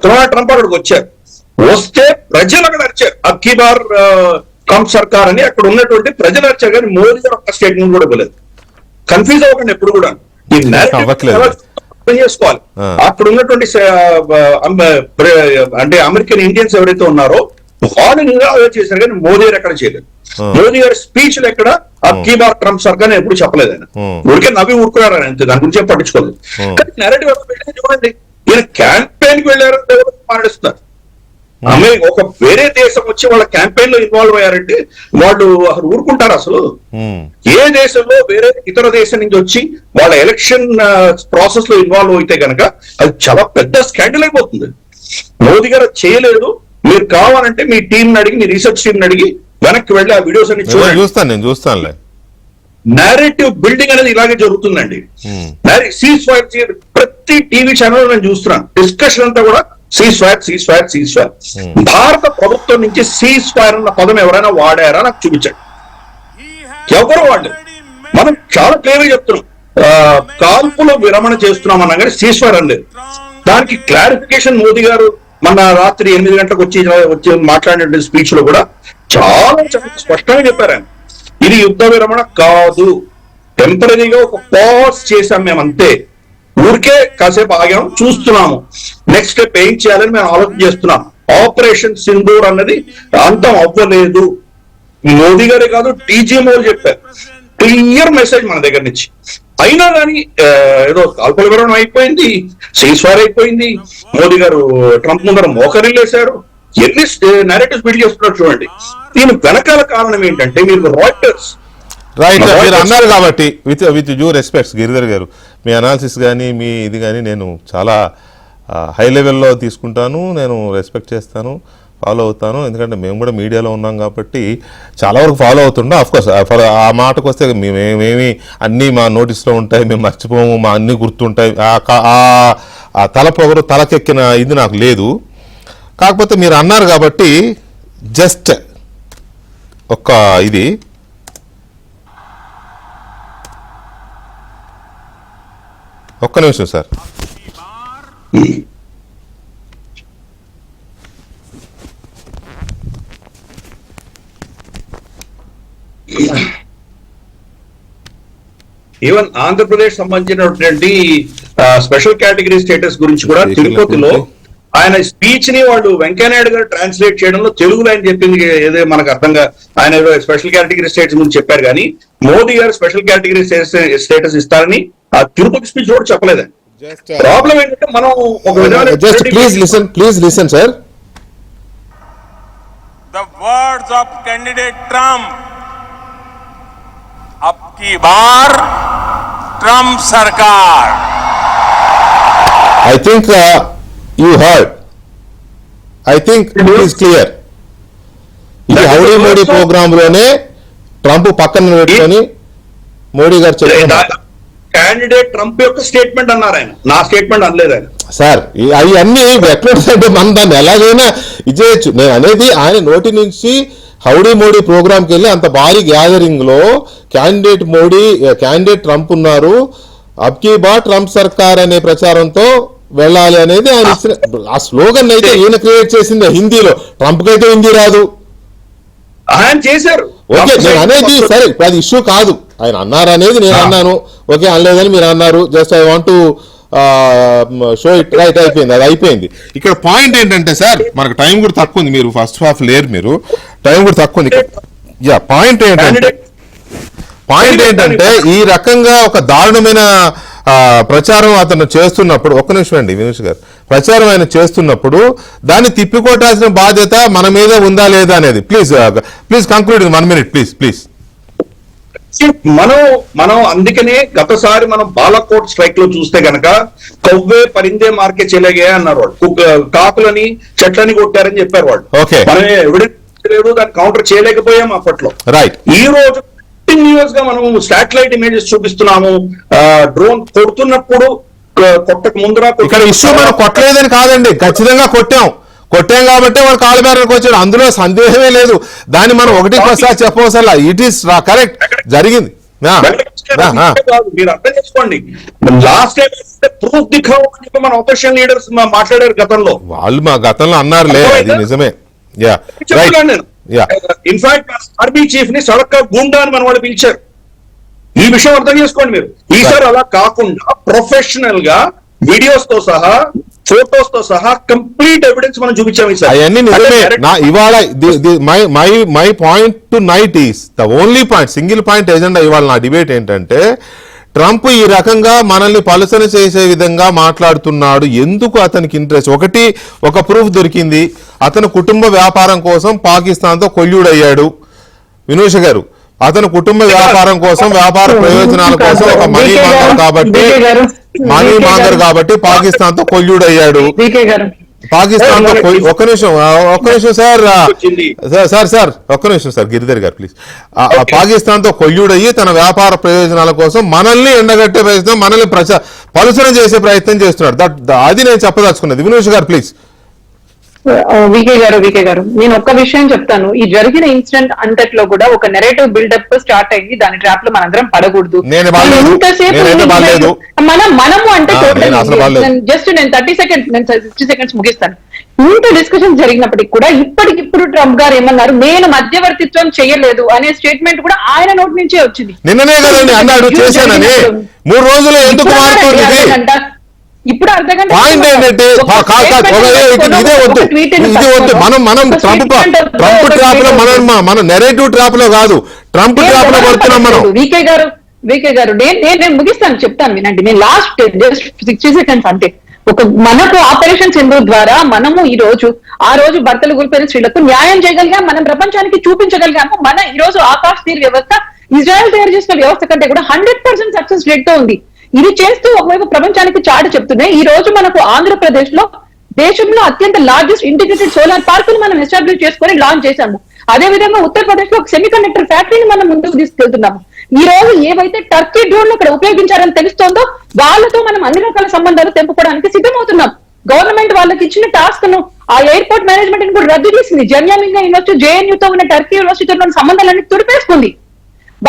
[SPEAKER 5] డొనాల్డ్ ట్రంప్ అక్కడికి వచ్చారు. వస్తే ప్రజలు అక్కడ అరిచారు అబ్కి బార్ ట్రంప్ సర్కార్ అని. అక్కడ ఉన్నటువంటి ప్రజలు అరిచారు, కానీ మోదీ గారు ఒక్క స్టేట్మెంట్ కూడా ఇవ్వలేదు. కన్ఫ్యూజ్ అవ్వకండి ఎప్పుడు కూడా. ఈ అర్థం చేసుకోవాలి. అక్కడ ఉన్నటువంటి అంటే అమెరికన్ ఇండియన్స్ ఎవరైతే ఉన్నారో వాళ్ళు నిరాదరణ చేశారు, కానీ మోదీ గారు ఎక్కడ చేయలేదు. మోదీ గారి స్పీచ్ లో ఎక్కడ అబ్కి బార్ ట్రంప్ సర్కార్ ఎప్పుడు చెప్పలేదు. ఆయన ఊరికే నవ్వి ఊరుకున్నారు, ఆయన అంతే, దాని గురించి పట్టించుకోలేదు. కానీ నెరేటివ్ చూడండి, ఈయన క్యాంపెయిన్ కి వెళ్ళారు మాట్లాడిస్తున్నారు. ఒక వేరే దేశం వచ్చి వాళ్ళ క్యాంపెయిన్ లో ఇన్వాల్వ్ అయ్యారంటే వాళ్ళు అసలు ఊరుకుంటారు? అసలు ఏ దేశంలో వేరే ఇతర దేశం నుంచి వచ్చి వాళ్ళ ఎలక్షన్ ప్రాసెస్ లో ఇన్వాల్వ్ అయితే కనుక అది చాలా పెద్ద స్కాండల్ అయిపోతుంది. మోదీ గారు చేయలేదు. మీరు కావాలంటే మీ టీం అడిగి, మీ రీసెర్చ్ టీం అడిగి వెనక్కి వెళ్ళి ఆ వీడియోస్ అన్ని
[SPEAKER 1] చూస్తాను.
[SPEAKER 5] నేరేటివ్ బిల్డింగ్ అనేది ఇలాగే జరుగుతుందండి. సీజ్ ఫైర్ ప్రతి టీవీ ఛానల్ నేను చూస్తున్నాను. డిస్కషన్ అంతా కూడా సీజ్ ఫైర్. భారత ప్రభుత్వం నుంచి సీజ్ ఫైర్ అన్న పదం ఎవరైనా వాడారా నాకు చూపించండి. ఎవరు వాడలేదు. మనం చాలా క్లియర్ గా చెప్తున్నాం, కాల్పుల విరమణ చేస్తున్నాం అన్నా కానీ సీస్ఫైర్ అనలేదు. దానికి క్లారిఫికేషన్ మోదీ గారు మన రాత్రి 8 గంటలకు వచ్చి మాట్లాడిన స్పీచ్ లో కూడా చాలా స్పష్టంగా చెప్పారు ఆయన, ఇది యుద్ధ విరమణ కాదు, టెంపరీగా ఒక పాజ్ చేశాం మేము అంతే, ఊరికే కాసేపు ఆగాం చూస్తున్నాము, నెక్స్ట్ స్టెప్ ఏం చేయాలని మేము ఆలోచన చేస్తున్నాం. ఆపరేషన్ సింధూర్ అన్నది అంతం అవ్వలేదు. మోదీ గారే కాదు, డీజీఎంఓ చెప్పారు, క్లియర్ మెసేజ్ మన దగ్గర నుంచి. అయినా కానీ ఏదో కాల్పుల విరమణ అయిపోయింది, సీస్ఫైర్ అయిపోయింది, మోదీ గారు ట్రంప్ ముందర మోకరిల్లేశారు, ఎన్ని నెరేటివ్స్ బిల్డ్ చేస్తున్నారు చూడండి. దీని వెనకాల కారణం ఏంటంటే మీరు రాయిటర్స్
[SPEAKER 1] రైట్ మీరు అన్నారు కాబట్టి విత్ డ్యూ రెస్పెక్ట్స్ గిరిధర్ గారు, మీ అనాలిసిస్ కానీ మీ ఇది కానీ నేను చాలా హై లెవెల్లో తీసుకుంటాను, నేను రెస్పెక్ట్ చేస్తాను, ఫాలో అవుతాను. ఎందుకంటే మేము కూడా మీడియాలో ఉన్నాం కాబట్టి చాలా వరకు ఫాలో అవుతుంటాం. అఫ్కోర్స్ ఆ మాటకు వస్తే మేమేమి అన్నీ మా నోటీస్లో ఉంటాయి, మేము మర్చిపోము, మా అన్నీ గుర్తుంటాయి, ఆ తలపొగరు తలకెక్కిన ఇది నాకు లేదు. కాకపోతే మీరు అన్నారు కాబట్టి జస్ట్ ఒక్క ఇది ఒక్క నిమిషం సార్.
[SPEAKER 5] ఈవెన్ ఆంధ్రప్రదేశ్ సంబంధించినటువంటి స్పెషల్ కేటగిరీ స్టేటస్ గురించి కూడా తిరుపతిలో ఆయన స్పీచ్ ని వాళ్ళు వెంకయ్యనాయుడు గారు ట్రాన్స్లేట్ చేయడంలో తెలుగులో ఆయన చెప్పింది ఏదో మనకు అర్థంగా, ఆయన ఏదో స్పెషల్ కేటగిరీ స్టేటస్ గురించి చెప్పారు కానీ మోదీ గారు స్పెషల్ కేటగిరీ స్టేటస్ ఇస్తారని ఆ తిరుపతి స్పీచ్ కూడా చెప్పలేదు. ప్రాబ్లం ఏంటంటే మనం ఒక విధమైన
[SPEAKER 1] just please listen sir.
[SPEAKER 6] The words of candidate Trump. अब की बार ट्रम्प सरकार.
[SPEAKER 1] I think you heard. I think it is clear. ఇది హౌడీ మోడీ ప్రోగ్రామ్ లోనే ట్రంప్ పక్కన పెట్టుకొని మోడీ గారు చెప్పారు.
[SPEAKER 5] క్యాండిడేట్ ట్రంప్ యొక్క స్టేట్మెంట్ అన్నారు ఆయన, నా స్టేట్మెంట్ అనలేదు ఆయన.
[SPEAKER 1] సార్ అవి అన్ని ఎట్లా అంటే మనం దాన్ని ఎలాగైనా ఇచ్చేయచ్చు. నేను అనేది ఆయన నోటి నుంచి హౌడీ మోడీ ప్రోగ్రామ్కి వెళ్ళి అంత భారీ గ్యాదరింగ్ లో క్యాండిడేట్ ట్రంప్ ఉన్నారు, అబ్కీ బార్ ట్రంప్ సర్కార్ అనే ప్రచారంతో వెళ్ళాలి అనేది ఆయన ఇచ్చిన ఆ స్లోగన్ అయితే ఈయన క్రియేట్ చేసింది హిందీలో. ట్రంప్ కి అయితే హిందీ రాదు,
[SPEAKER 5] ఆయన చేశారు.
[SPEAKER 1] ఓకే నేను అనేది సరే ఇప్పుడు అది ఇష్యూ కాదు, ఆయన అన్నారు అనేది నేను అన్నాను, ఓకే అనలేదని మీరు అన్నారు. Just I want to show it right, అయిపోయింది, అది అయిపోయింది. ఇక్కడ పాయింట్ ఏంటంటే సార్ మనకు టైం కూడా తక్కువ ఉంది, మీరు ఫస్ట్ హాఫ్ లేరు, మీరు టైం కూడా తక్కువ ఉంది. యా పాయింట్ ఏంటంటే ఈ రకంగా ఒక దారుణమైన ప్రచారం అతను చేస్తున్నప్పుడు, ఒక్క నిమిషం అండి వినూష్ గారు, ప్రచారం ఆయన చేస్తున్నప్పుడు దాన్ని తిప్పికొట్టాల్సిన బాధ్యత మన మీద ఉందా లేదా అనేది ప్లీజ్ కంక్లూడ్ 1 minute ప్లీజ్.
[SPEAKER 5] మనం అందుకనే గతసారి మనం బాలాకోట్ స్ట్రైక్ లో చూస్తే గనక కవ్వే పరిందే మార్కే చెలగే అన్నారు వాళ్ళు, కాకులని చెట్లని కొట్టారని చెప్పారు వాళ్ళు.
[SPEAKER 1] Okay.
[SPEAKER 5] మనం ఎవిడెన్స్ లేదు, దాన్ని కౌంటర్ చేయలేకపోయాం అప్పట్లో.
[SPEAKER 1] రైట్.
[SPEAKER 5] ఈ రోజు కంటిన్యూస్ గా మనం శాటిలైట్ ఇమేజెస్ చూపిస్తున్నాము, డ్రోన్ కొడుతున్నప్పుడు కొట్టక ముందర
[SPEAKER 1] ఇక్కడ ఇష్యూ మనం కొట్టలేదని కాదండి, ఖచ్చితంగా కొట్టాం కాబట్టి వాడు కాలు మేరకు వచ్చాడు, అందులో సందేహమే లేదు. దాన్ని మనం ఒకటి ఒకసారి చెప్పవసలా, ఇట్ ఈస్ కరెక్ట్ జరిగింది.
[SPEAKER 5] మీరు అర్థం చేసుకోండి, లాస్ట్ ప్రూఫ్ దిఖావు అని చెప్పి మన ఆపోజిషన్ లీడర్స్ మాట్లాడారు గతంలో,
[SPEAKER 1] వాళ్ళు మా గతంలో అన్నారులే, అది నిజమే.
[SPEAKER 5] ఇన్ఫాక్ట్ ఆర్మీ చీఫ్ ని సడక్క గుండా అని మన వాళ్ళు పిలిచారు. ఈ విషయం అర్థం చేసుకోండి మీరు. ఈసారి అలా కాకుండా ప్రొఫెషనల్ గా వీడియోస్ తో సహా ఫోటోస్ తో సహా కంప్లీట్ ఎవిడెన్స్ మనం చూపించాము.
[SPEAKER 1] అవన్నీ నిజమే. ఇవాళ my point to night is the only point, single point agenda ఇవాళ నా డిబేట్ ఏంటంటే ట్రంప్ ఈ రకంగా మనల్ని పలుసన చేసే విధంగా మాట్లాడుతున్నాడు, ఎందుకు అతనికి ఇంట్రెస్ట్? ఒక ప్రూఫ్ దొరికింది, అతను కుటుంబ వ్యాపారం కోసం పాకిస్తాన్ తో కొల్యూడయ్యాడు. వినూష గారు, అతను కుటుంబ వ్యాపారం కోసం, వ్యాపార ప్రయోజనాల కోసం ఒక మనీ మాంగర్ కాబట్టి పాకిస్తాన్ తో కొల్యూడయ్యాడు. పాకిస్తాన్ తో ఒక్క నిమిషం సార్ ఒక్క నిమిషం సార్ గిరిధర్ గారు ప్లీజ్. పాకిస్తాన్ తో కొల్యూడయ్యి తన వ్యాపార ప్రయోజనాల కోసం మనల్ని ఎండగట్టే ప్రయత్నం, మనల్ని పలుసన చేసే ప్రయత్నం చేస్తున్నాడు. అది నేను చెప్పదలుచుకున్నది. వినూష్ గారు ప్లీజ్.
[SPEAKER 2] వికే గారు నేను ఒక్క విషయం చెప్తాను. ఈ జరిగిన ఇన్సిడెంట్ అంతట్లో కూడా ఒక నెరేటివ్ బిల్డప్ స్టార్ట్ అయింది. దాని ట్రాప్ లో మనందరం పడకూడదు.
[SPEAKER 1] నేను బాలేదు.
[SPEAKER 2] ఎంతసేపు
[SPEAKER 1] నేనైతే బాలేదు.
[SPEAKER 2] మనము అంటే
[SPEAKER 1] నేను అసలు బాలేదు.
[SPEAKER 2] జస్ట్ నేను 60 సెకండ్స్ ముగిస్తాను. ఇంత డిస్కషన్ జరిగినప్పటికీ కూడా ఇప్పటికిప్పుడు ట్రంప్ గారు ఏమన్నారు, నేను మధ్యవర్తిత్వం చేయలేదు అనే స్టేట్మెంట్ కూడా ఆయన నోటి నుంచే వచ్చింది.
[SPEAKER 1] నిన్ననే కదండి అన్నాడు చేశానని. 3 రోజులు ఎందుకు మారుతోంది ఇది?
[SPEAKER 2] ఇప్పుడు అర్ధగంట
[SPEAKER 1] పాయింట్ ఏంటంటే ఇదే వద్దు, ఇది వద్దు. మనం ట్రంప్ ట్రాప్ లో మనం నెరేటివ్ ట్రాప్ లో కాదు, ట్రంప్ ట్రాప్ లో పడుతున్నాం మనం.
[SPEAKER 2] వికే గారు నేను ముగిస్తాను, చెప్తాను వినండి. నేను లాస్ట్ జస్ట్ 60 సెకండ్స్ అంటే మనకు ఆపరేషన్ సింధూర్ ద్వారా మనము ఆ రోజు భర్తలు కోల్పోయిన స్త్రీలకు న్యాయం చేయగలిగాం, మనం ప్రపంచానికి చూపించగలిగాము. మన ఈ రోజు ఆకాశ్ తీర్ వ్యవస్థ ఇజ్రాయెల్ తయారు చేసిన వ్యవస్థ కంటే కూడా 100% సక్సెస్ రేట్ తో ఉంది. ఇది చేస్తూ ఒకవైపు ప్రపంచానికి చాటి చెప్తున్నాయి. ఈ రోజు మనకు ఆంధ్రప్రదేశ్ లో దేశంలో అత్యంత లార్జెస్ట్ ఇంటిగ్రేటెడ్ సోలార్ పార్క్ ని మనం ఎస్టాబ్లిష్ చేసుకొని లాంచ్ చేశాము. అదే విధంగా ఉత్తరప్రదేశ్ లో ఒక సెమీ కండక్టర్ ఫ్యాక్టరీని మనం ముందుకు తీసుకెళ్తున్నాము. ఈ రోజు ఏవైతే టర్కీ డ్రోన్లు అక్కడ ఉపయోగించారని తెలుస్తోందో వాళ్ళతో మనం అన్ని రకాల సంబంధాలు తెంపుకోవడానికి సిద్ధమవుతున్నాం. గవర్నమెంట్ వాళ్ళకి ఇచ్చిన టాస్క్ ను ఆ ఎయిర్పోర్ట్ మేనేజ్మెంట్ ని కూడా రద్దు చేసింది. జన్యామింగా యూనివర్సిటీ, JNU తో ఉన్న టర్కీ యూనివర్సిటీతో ఉన్న సంబంధాలన్నీ తుడిపేసుకుంది.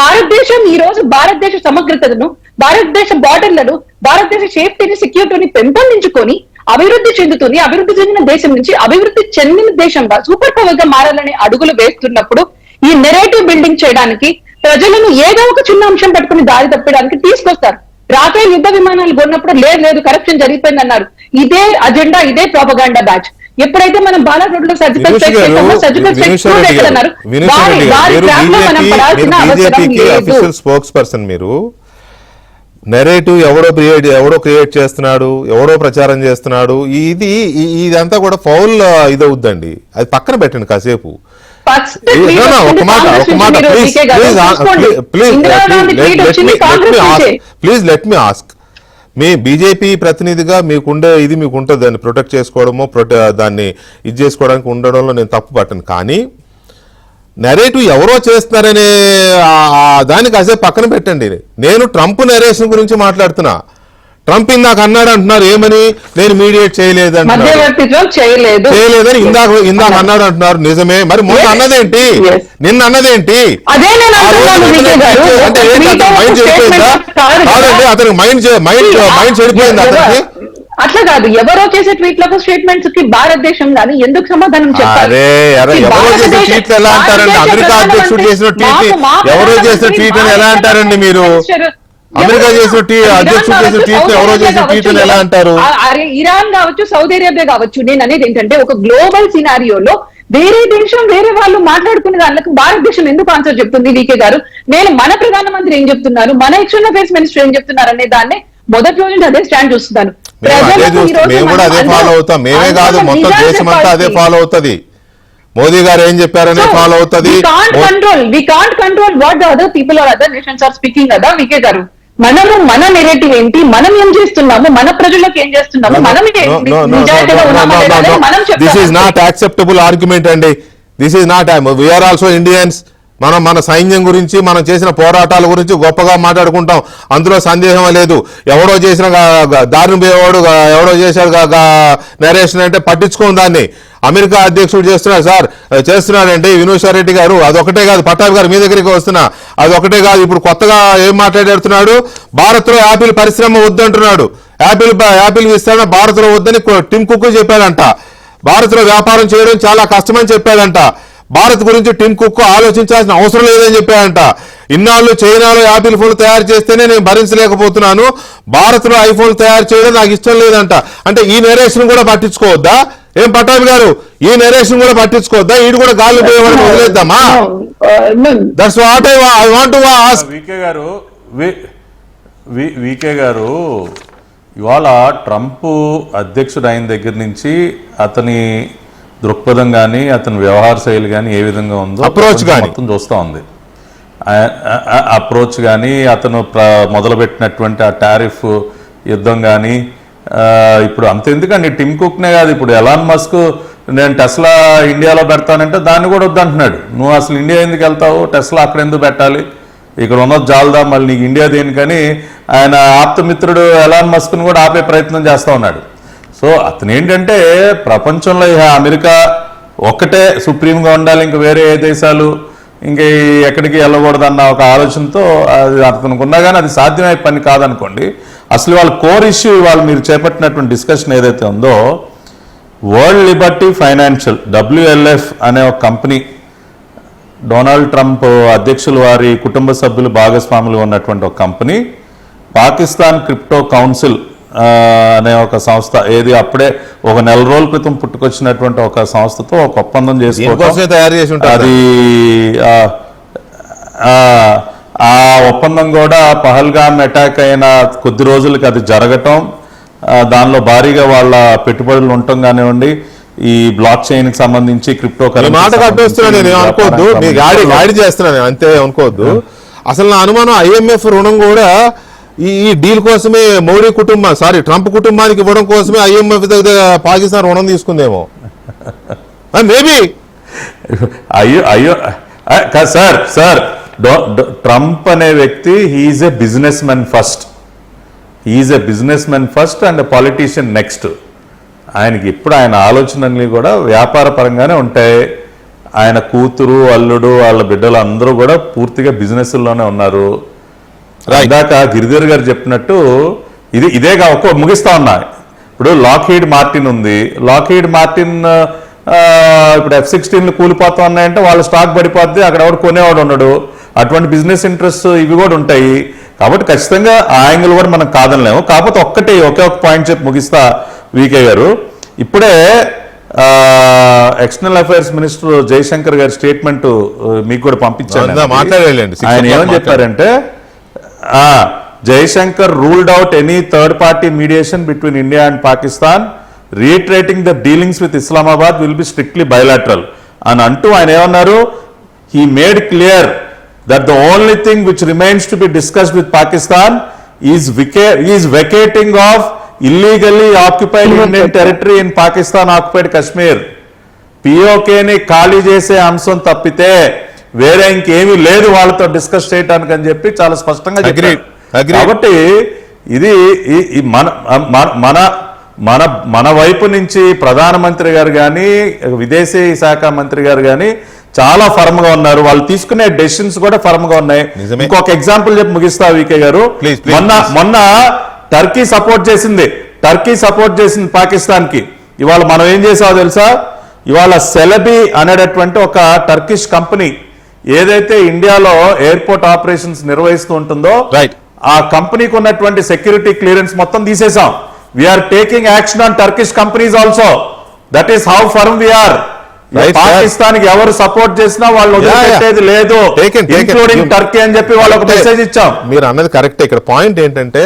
[SPEAKER 2] భారతదేశం ఈ రోజు భారతదేశ సమగ్రతను, భారతదేశ బార్డర్లను, భారతదేశ సేఫ్టీని, సెక్యూరిటీని పెంపొందించుకొని అభివృద్ధి చెందుతుంది. అభివృద్ధి చెందిన దేశం నుంచి అభివృద్ధి చెందిన దేశంగా సూపర్ పవర్ గా మారాలని అడుగులు వేస్తున్నప్పుడు ఈ నెరేటివ్ బిల్డింగ్ చేయడానికి ప్రజలను ఏదో ఒక చిన్న అంశం పట్టుకుని దారి తప్పడానికి తీసుకొస్తారు. రాఫేల్ యుద్ధ విమానాలు కొన్నప్పుడు లేదు కరప్షన్ జరిగిపోయింది అన్నారు. ఇదే అజెండా, ఇదే ప్రోపగాండా బ్యాచ్. ఎప్పుడైతే మనం బాలాకోట్ లో సర్జికల్ స్ట్రైక్ చేస్తామో సర్జికల్ స్ట్రైక్ ఎక్కడన్నారు,
[SPEAKER 1] స్పోక్స్ పర్సన్ మీరు. నెరేటివ్ ఎవడో క్రియేట్ చేస్తున్నాడు, ఎవడో ప్రచారం చేస్తున్నాడు, ఇదంతా కూడా ఫౌల్ ఇదవుద్దండి. అది పక్కన పెట్టండి కాసేపు. Please let me ask. Me BJP ప్రతినిధిగా మీకుండే ఇది మీకుంటుంది, దాన్ని ప్రొటెక్ట్ చేసుకోవడమో దాన్ని ఇది చేసుకోవడానికి ఉండడంలో నేను తప్పు పట్టను. కానీ నెరేటివ్ ఎవరో చేస్తున్నారనే దాన్ని కాసేపు పక్కన పెట్టండి. నేను ట్రంప్ నెరేషన్ గురించి మాట్లాడుతున్నా. ట్రంప్ ఇందాక అన్నాడు అంటున్నారు, ఏమని? నేను మీడియేట్ చేయలేదని ఇందాక అన్నాడు అంటున్నారు. నిజమే. మరి మొన్న అన్నదేంటి? నిన్న అన్నదేంటి? అంటే మైండ్ చెడిపోయిందా? కాదండి, అతనికి మైండ్ చెడిపోయింది అతనికి.
[SPEAKER 2] అట్లా కాదు, ఎవరో చేసే ట్వీట్లకు స్టేట్మెంట్స్ కి భారతదేశం కానీ ఎందుకు సమాధానం చెప్పారు?
[SPEAKER 1] ఎవరో చేసే ట్వీట్లు ఎలా అంటారండి? అమెరికా అధ్యక్షుడు చేసిన ట్వీట్ ఎవరో చేసిన ట్వీట్ అని ఎలా అంటారండి మీరు? అమెరికా చేసిన అధ్యక్షుడు చేసిన ట్వీట్ ఎవరో చేసిన ట్వీట్ అని ఎలా అంటారు?
[SPEAKER 2] ఇరాన్ కావచ్చు, సౌదీ అరేబియా కావచ్చు. నేను అనేది ఏంటంటే ఒక గ్లోబల్ సినారియోలో వేరే దేశం వేరే వాళ్ళు మాట్లాడుకునే దానికి భారతదేశం ఎందుకు ఆన్సర్ చెప్తుంది? వికే గారు, నేను మన ప్రధానమంత్రి ఏం చెప్తున్నారు, మన ఎక్స్టర్నల్ అఫైర్స్ మినిస్టర్ ఏం చెప్తున్నారు అనే దాన్ని మొదటి రోజు అదే స్టాండ్ చూస్తున్నాను.
[SPEAKER 1] మేము కూడా అదే ఫాలో అవుతాం. మేమే కాదు, మొత్తం దేశం అంతా అదే ఫాలో అవుతుంది. మోదీ గారు ఏం చెప్పారనే ఫాలో అవుతుంది.
[SPEAKER 2] We can't control what the other people or other nations are speaking కదా వికే గారు. మన నెరేటివ్ ఏంటి, మనం ఏం చేస్తున్నాము, మన ప్రజలకు ఏం చేస్తున్నాము, మనం
[SPEAKER 1] this is not acceptable argument అండి. This is not. We are also Indians. మనం మన సైన్యం గురించి, మనం చేసిన పోరాటాల గురించి గొప్పగా మాట్లాడుకుంటాం, అందులో సందేహం లేదు. ఎవడో చేసిన దారిని పోయేవాడు ఎవడో చేశాడు నరేషన్ అంటే పట్టించుకోం దాన్ని. అమెరికా అధ్యక్షుడు చేస్తున్నాడంటే వినోద్ రెడ్డి గారు, అదొకటే కాదు, పట్టాభి గారు మీ దగ్గరికి వస్తున్నా, అదొకటే కాదు. ఇప్పుడు కొత్తగా ఏం మాట్లాడుతున్నాడు? భారత్ లో యాపిల్ పరిశ్రమ వద్దంటున్నాడు. యాపిల్ విస్తరణ భారత్ లో వద్దని టిమ్ కుక్ చెప్పాడంట. భారత్ లో వ్యాపారం చేయడం చాలా కష్టమని చెప్పాడంట. భారత్ గురించి టిమ్ కుక్ ఆలోచించాల్సిన అవసరం లేదని చెప్పాడంట. ఇన్నాళ్ళు చైనాలో యాపిల్ ఫోన్ తయారు చేస్తేనే నేను భరించలేకపోతున్నాను, భారత్ లో ఐఫోన్ తయారు చేయడం నాకు ఇష్టం లేదంట. అంటే ఈ నెరేషన్ కూడా పట్టించుకోవద్దా? ఏం పట్టాభి గారు, ఈ నెరేషన్ కూడా పట్టించుకోవద్దా? ఈడు కూడా గాలి పోయేవాడిని వదిలేద్దామా? That's what I want to ask.
[SPEAKER 4] VK గారు, ఇవాళ ట్రంప్ అధ్యక్షుడు అయిన దగ్గర నుంచి అతని దృక్పథం కానీ, అతని వ్యవహార శైలి కానీ ఏ విధంగా ఉందో
[SPEAKER 1] అప్రోచ్ కానీ
[SPEAKER 4] మొత్తం చూస్తూ ఉంది. అప్రోచ్ కానీ, అతను మొదలుపెట్టినటువంటి ఆ టారిఫ్ యుద్ధం కానీ, ఇప్పుడు అంత ఎందుకండి టిమ్ కుక్నే కాదు, ఇప్పుడు ఎలాన్ మస్క్ నేను టెస్లా ఇండియాలో పెడతానంటే దాన్ని కూడా వద్దంటున్నాడు. నువ్వు అసలు ఇండియా ఎందుకు వెళ్తావు, టెస్లా అక్కడ ఎందుకు పెట్టాలి, ఇక్కడ ఉన్నది జాలదా, మళ్ళీ నీకు ఇండియా దేనికని ఆయన ఆప్తమిత్రుడు ఎలాన్ మస్క్ను కూడా ఆపే ప్రయత్నం చేస్తూ ఉన్నాడు. సో అతను ఏంటంటే ప్రపంచంలో అమెరికా ఒక్కటే సుప్రీంగా ఉండాలి, ఇంక వేరే ఏ దేశాలు ఇంక ఎక్కడికి వెళ్ళకూడదన్న ఒక ఆలోచనతో అది అతనికి ఉన్నా కానీ అది సాధ్యమయ్యే పని కాదనుకోండి. అసలు వాళ్ళ కోర్ ఇష్యూ వాళ్ళు మీరు చేపట్టినటువంటి డిస్కషన్ ఏదైతే ఉందో, వరల్డ్ లిబర్టీ ఫైనాన్షియల్ WLF అనే ఒక కంపెనీ, డొనాల్డ్ ట్రంప్ అధ్యక్షులు వారి కుటుంబ సభ్యులు భాగస్వాములు ఉన్నటువంటి ఒక కంపెనీ, పాకిస్తాన్ క్రిప్టో కౌన్సిల్ అనే ఒక సంస్థ, ఏది అప్పుడే ఒక నెల రోజుల క్రితం పుట్టుకొచ్చినటువంటి ఒక సంస్థతో ఒక ఒప్పందం చేసుకోవడం,
[SPEAKER 1] తయారు చేసి ఉంటారు.
[SPEAKER 4] అది ఆ ఒప్పందం కూడా పహల్గామ్ అటాక్ అయిన కొద్ది రోజులకి అది జరగటం, దానిలో భారీగా వాళ్ళ పెట్టుబడులు ఉండటం కానివ్వండి, ఈ బ్లాక్ చైన్ కి సంబంధించి క్రిప్టో
[SPEAKER 1] మాట కట్టేస్తున్నా నేను అనుకోవద్దు, మీ గాడి చేస్తున్నాను అంతే అనుకోవద్దు. అసలు నా అనుమానం IMF రుణం కూడా ఈ డీల్ కోసమే మోడీ ట్రంప్ కుటుంబానికి ఇవ్వడం కోసమే IMF దగ్గర పాకిస్తాన్ రుణం తీసుకుందేమో. మేబీ
[SPEAKER 4] అయ్యో సార్ ట్రంప్ అనే వ్యక్తి he is a business men first and politician next. ఆయనకి ఇప్పుడు ఆయన ఆలోచనలు కూడా వ్యాపార పరంగానే ఉంటాయి. ఆయన కూతురు, అల్లుడు, వాళ్ళ బిడ్డలు అందరూ కూడా పూర్తిగా బిజినెస్లోనే ఉన్నారు. ఇందాక గిరిధర్ గారు చెప్పినట్టు ఇదేగా ముగిస్తా ఉన్నా. ఇప్పుడు లాక్హీడ్ మార్టిన్ ఉంది, లాక్హీడ్ మార్టిన్ ఇప్పుడు F-16 కూలిపోతా ఉన్నాయంటే వాళ్ళ స్టాక్ పడిపోద్ది, అక్కడ ఎవరు కొనేవాడు ఉన్నాడు. అటువంటి బిజినెస్ ఇంట్రెస్ట్ ఇవి కూడా ఉంటాయి. కాబట్టి ఖచ్చితంగా ఆ యాంగిల్ కూడా మనం కాదనలేము. కాకపోతే ఒకే ఒక పాయింట్ చెప్పి ముగిస్తా వీకే గారు. ఇప్పుడే ఎక్స్టర్నల్ అఫైర్స్ మినిస్టర్ జయశంకర్ గారి స్టేట్మెంట్ మీకు కూడా పంపించాను. ఆయన ఏమని చెప్పారంటే, Jaishankar ruled out any third-party mediation between India and Pakistan, reiterating the dealings with Islamabad will be strictly bilateral. And antu ఆయన ఏమన్నారు, he made clear that the only thing which remains to be discussed with Pakistan is vacating of illegally occupied Indian territory in Pakistan occupied Kashmir. POKని ఖాళీ చేసే అంశం తప్పితే వేరే ఇంకేమీ లేదు వాళ్ళతో డిస్కస్ చేయడానికి అని చెప్పి చాలా స్పష్టంగా చెప్పారు. కాబట్టి ఇది మన వైపు నుంచి ప్రధానమంత్రి గారు కానీ విదేశీ శాఖ మంత్రి గారు కానీ చాలా ఫర్మ్ గా ఉన్నారు. వాళ్ళు తీసుకునే డెసిషన్స్ కూడా ఫర్మ్ గా ఉన్నాయి. ఇంకొక ఎగ్జాంపుల్ చెప్పి ముగిస్తా వీకే గారు. మొన్న టర్కీ సపోర్ట్ చేసింది పాకిస్తాన్ కి. ఇవాళ మనం ఏం చేసామో తెలుసా, ఇవాళ సెలబీ అనేటటువంటి ఒక టర్కిష్ కంపెనీ ఏదైతే ఇండియాలో ఎయిర్పోర్ట్ ఆపరేషన్స్ నిర్వహిస్తూ ఉంటుందో, ఆ కంపెనీకి ఉన్నటువంటి సెక్యూరిటీ క్లియరెన్స్ మొత్తం తీసేసాం. We are taking action on Turkish companies also. That is how firm we are. Pakistan కి ఎవరు సపోర్ట్ చేసినా వాళ్ళు వదిలిపెట్టేది లేదు, ఇంక్లూడింగ్ టర్కీ అని చెప్పి వాళ్ళకి మెసేజ్ ఇచ్చాం.
[SPEAKER 1] మీరు అన్నది కరెక్ట్. ఇక్కడ పాయింట్ ఏంటంటే,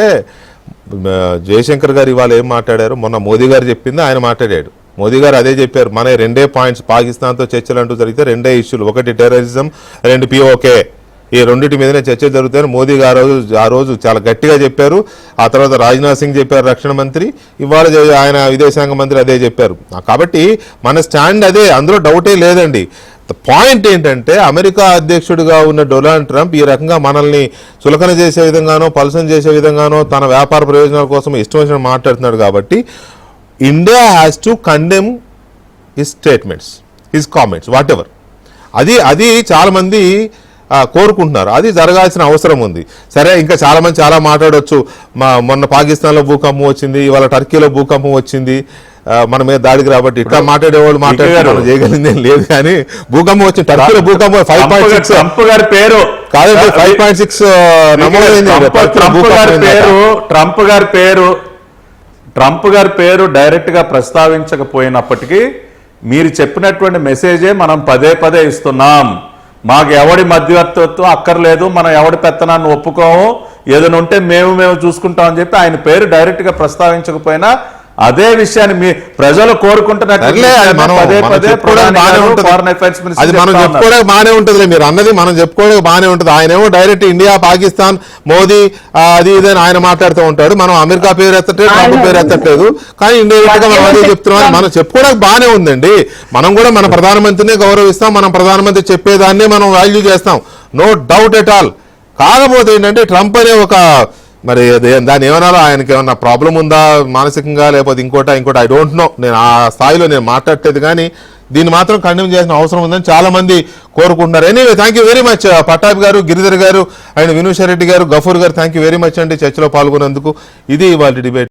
[SPEAKER 1] జయశంకర్ గారు ఇవాళ ఏం మాట్లాడారు, మొన్న మోదీ గారు చెప్పింది ఆయన మాట్లాడాడు. మోదీ గారు అదే చెప్పారు, మన రెండే పాయింట్స్, పాకిస్తాన్తో చర్చలు అంటూ జరిగితే రెండే ఇష్యూలు, ఒకటి టెర్రరిజం, రెండు POK. ఈ రెండింటి మీదనే చర్చలు జరుగుతాయని మోదీ గారు ఆ రోజు చాలా గట్టిగా చెప్పారు. ఆ తర్వాత రాజ్నాథ్ సింగ్ చెప్పారు, రక్షణ మంత్రి. ఇవాళ ఆయన విదేశాంగ మంత్రి అదే చెప్పారు. కాబట్టి మన స్టాండ్ అదే, అందులో డౌటే లేదండి. పాయింట్ ఏంటంటే, అమెరికా అధ్యక్షుడిగా ఉన్న డొనాల్డ్ ట్రంప్ ఈ రకంగా మనల్ని చులకన చేసే విధంగానో పలసం చేసే విధంగానో తన వ్యాపార ప్రయోజనాల కోసం ఇష్టం వచ్చిన మాట్లాడుతున్నాడు. కాబట్టి India has to condemn his statements, his comments, what ever. అది చాలా మంది కోరుకుంటున్నారు, అది జరగాల్సిన అవసరం ఉంది. సరే, ఇంకా చాలా మంది చాలా మాట్లాడవచ్చు. మొన్న పాకిస్తాన్లో భూకంపం వచ్చింది, ఇవాళ టర్కీలో భూకంపం వచ్చింది, మన మీద దాడికి రాబట్టి ఇట్లా మాట్లాడేవాళ్ళు మాట్లాడారు, చేయగలిగింది లేదు. కానీ భూకంపం వచ్చింది, టర్కీలో భూకంపం 5.6
[SPEAKER 4] ట్రంప్ గారి పేరు
[SPEAKER 1] కాదండి, 5.6 నమోదైంది.
[SPEAKER 4] ట్రంప్ గారి పేరు డైరెక్ట్ గా ప్రస్తావించకపోయినప్పటికీ మీరు చెప్పినటువంటి మెసేజే మనం పదే ఇస్తున్నాం. మాకు ఎవడి మధ్యవర్తిత్వం అక్కర్లేదు, మనం ఎవడి పెత్తనాన్ని ఒప్పుకోము, ఏదైనా ఉంటే మేము చూసుకుంటాం అని చెప్పి ఆయన పేరు డైరెక్ట్ గా ప్రస్తావించకపోయినా అదే విషయాన్ని మీ ప్రజలు కోరుకుంటున్నట్టు
[SPEAKER 1] అది మనం చెప్పుకోవడానికి బాగానే ఉంటుంది. మీరు అన్నది మనం చెప్పుకోవడానికి బాగానే ఉంటుంది. ఆయనేమో డైరెక్ట్ ఇండియా పాకిస్తాన్ మోదీ అది ఇదని ఆయన మాట్లాడుతూ ఉంటాడు. మనం అమెరికా పేరు ఎత్తట్లేదు, ట్రంప్ పేరు ఎత్తట్లేదు. కానీ ఇండియా మనం అదే చెప్తున్నాం. మనం చెప్పుకోవడానికి బాగానే ఉందండి. మనం కూడా మన ప్రధానమంత్రినే గౌరవిస్తాం, మనం ప్రధానమంత్రి చెప్పేదాన్ని మనం వాల్యూ చేస్తాం, నో డౌట్ ఎట్ ఆల్. కాకపోతే ఏంటంటే, ట్రంప్ అనే ఒక మరి దాన్ని ఏమన్నారో, ఆయనకి ఏమన్నా ప్రాబ్లం ఉందా మానసికంగా, లేకపోతే ఇంకోటి ఐ డోంట్ నో. నేను ఆ స్థాయిలో నేను మాట్లాడలేదు, కానీ దీన్ని మాత్రం కండెమ్ చేయాల్సిన అవసరం ఉందని చాలా మంది కోరుకుంటున్నారు. Anyway, thank you very much Pattabhi గారు, గిరిధర్ గారు అండ్ వినూష రెడ్డి గారు, గఫూర్ గారు, థ్యాంక్ యూ వెరీ మచ్ అండి చర్చలో పాల్గొన్నందుకు. ఇది వాళ్ళ డిబేట్.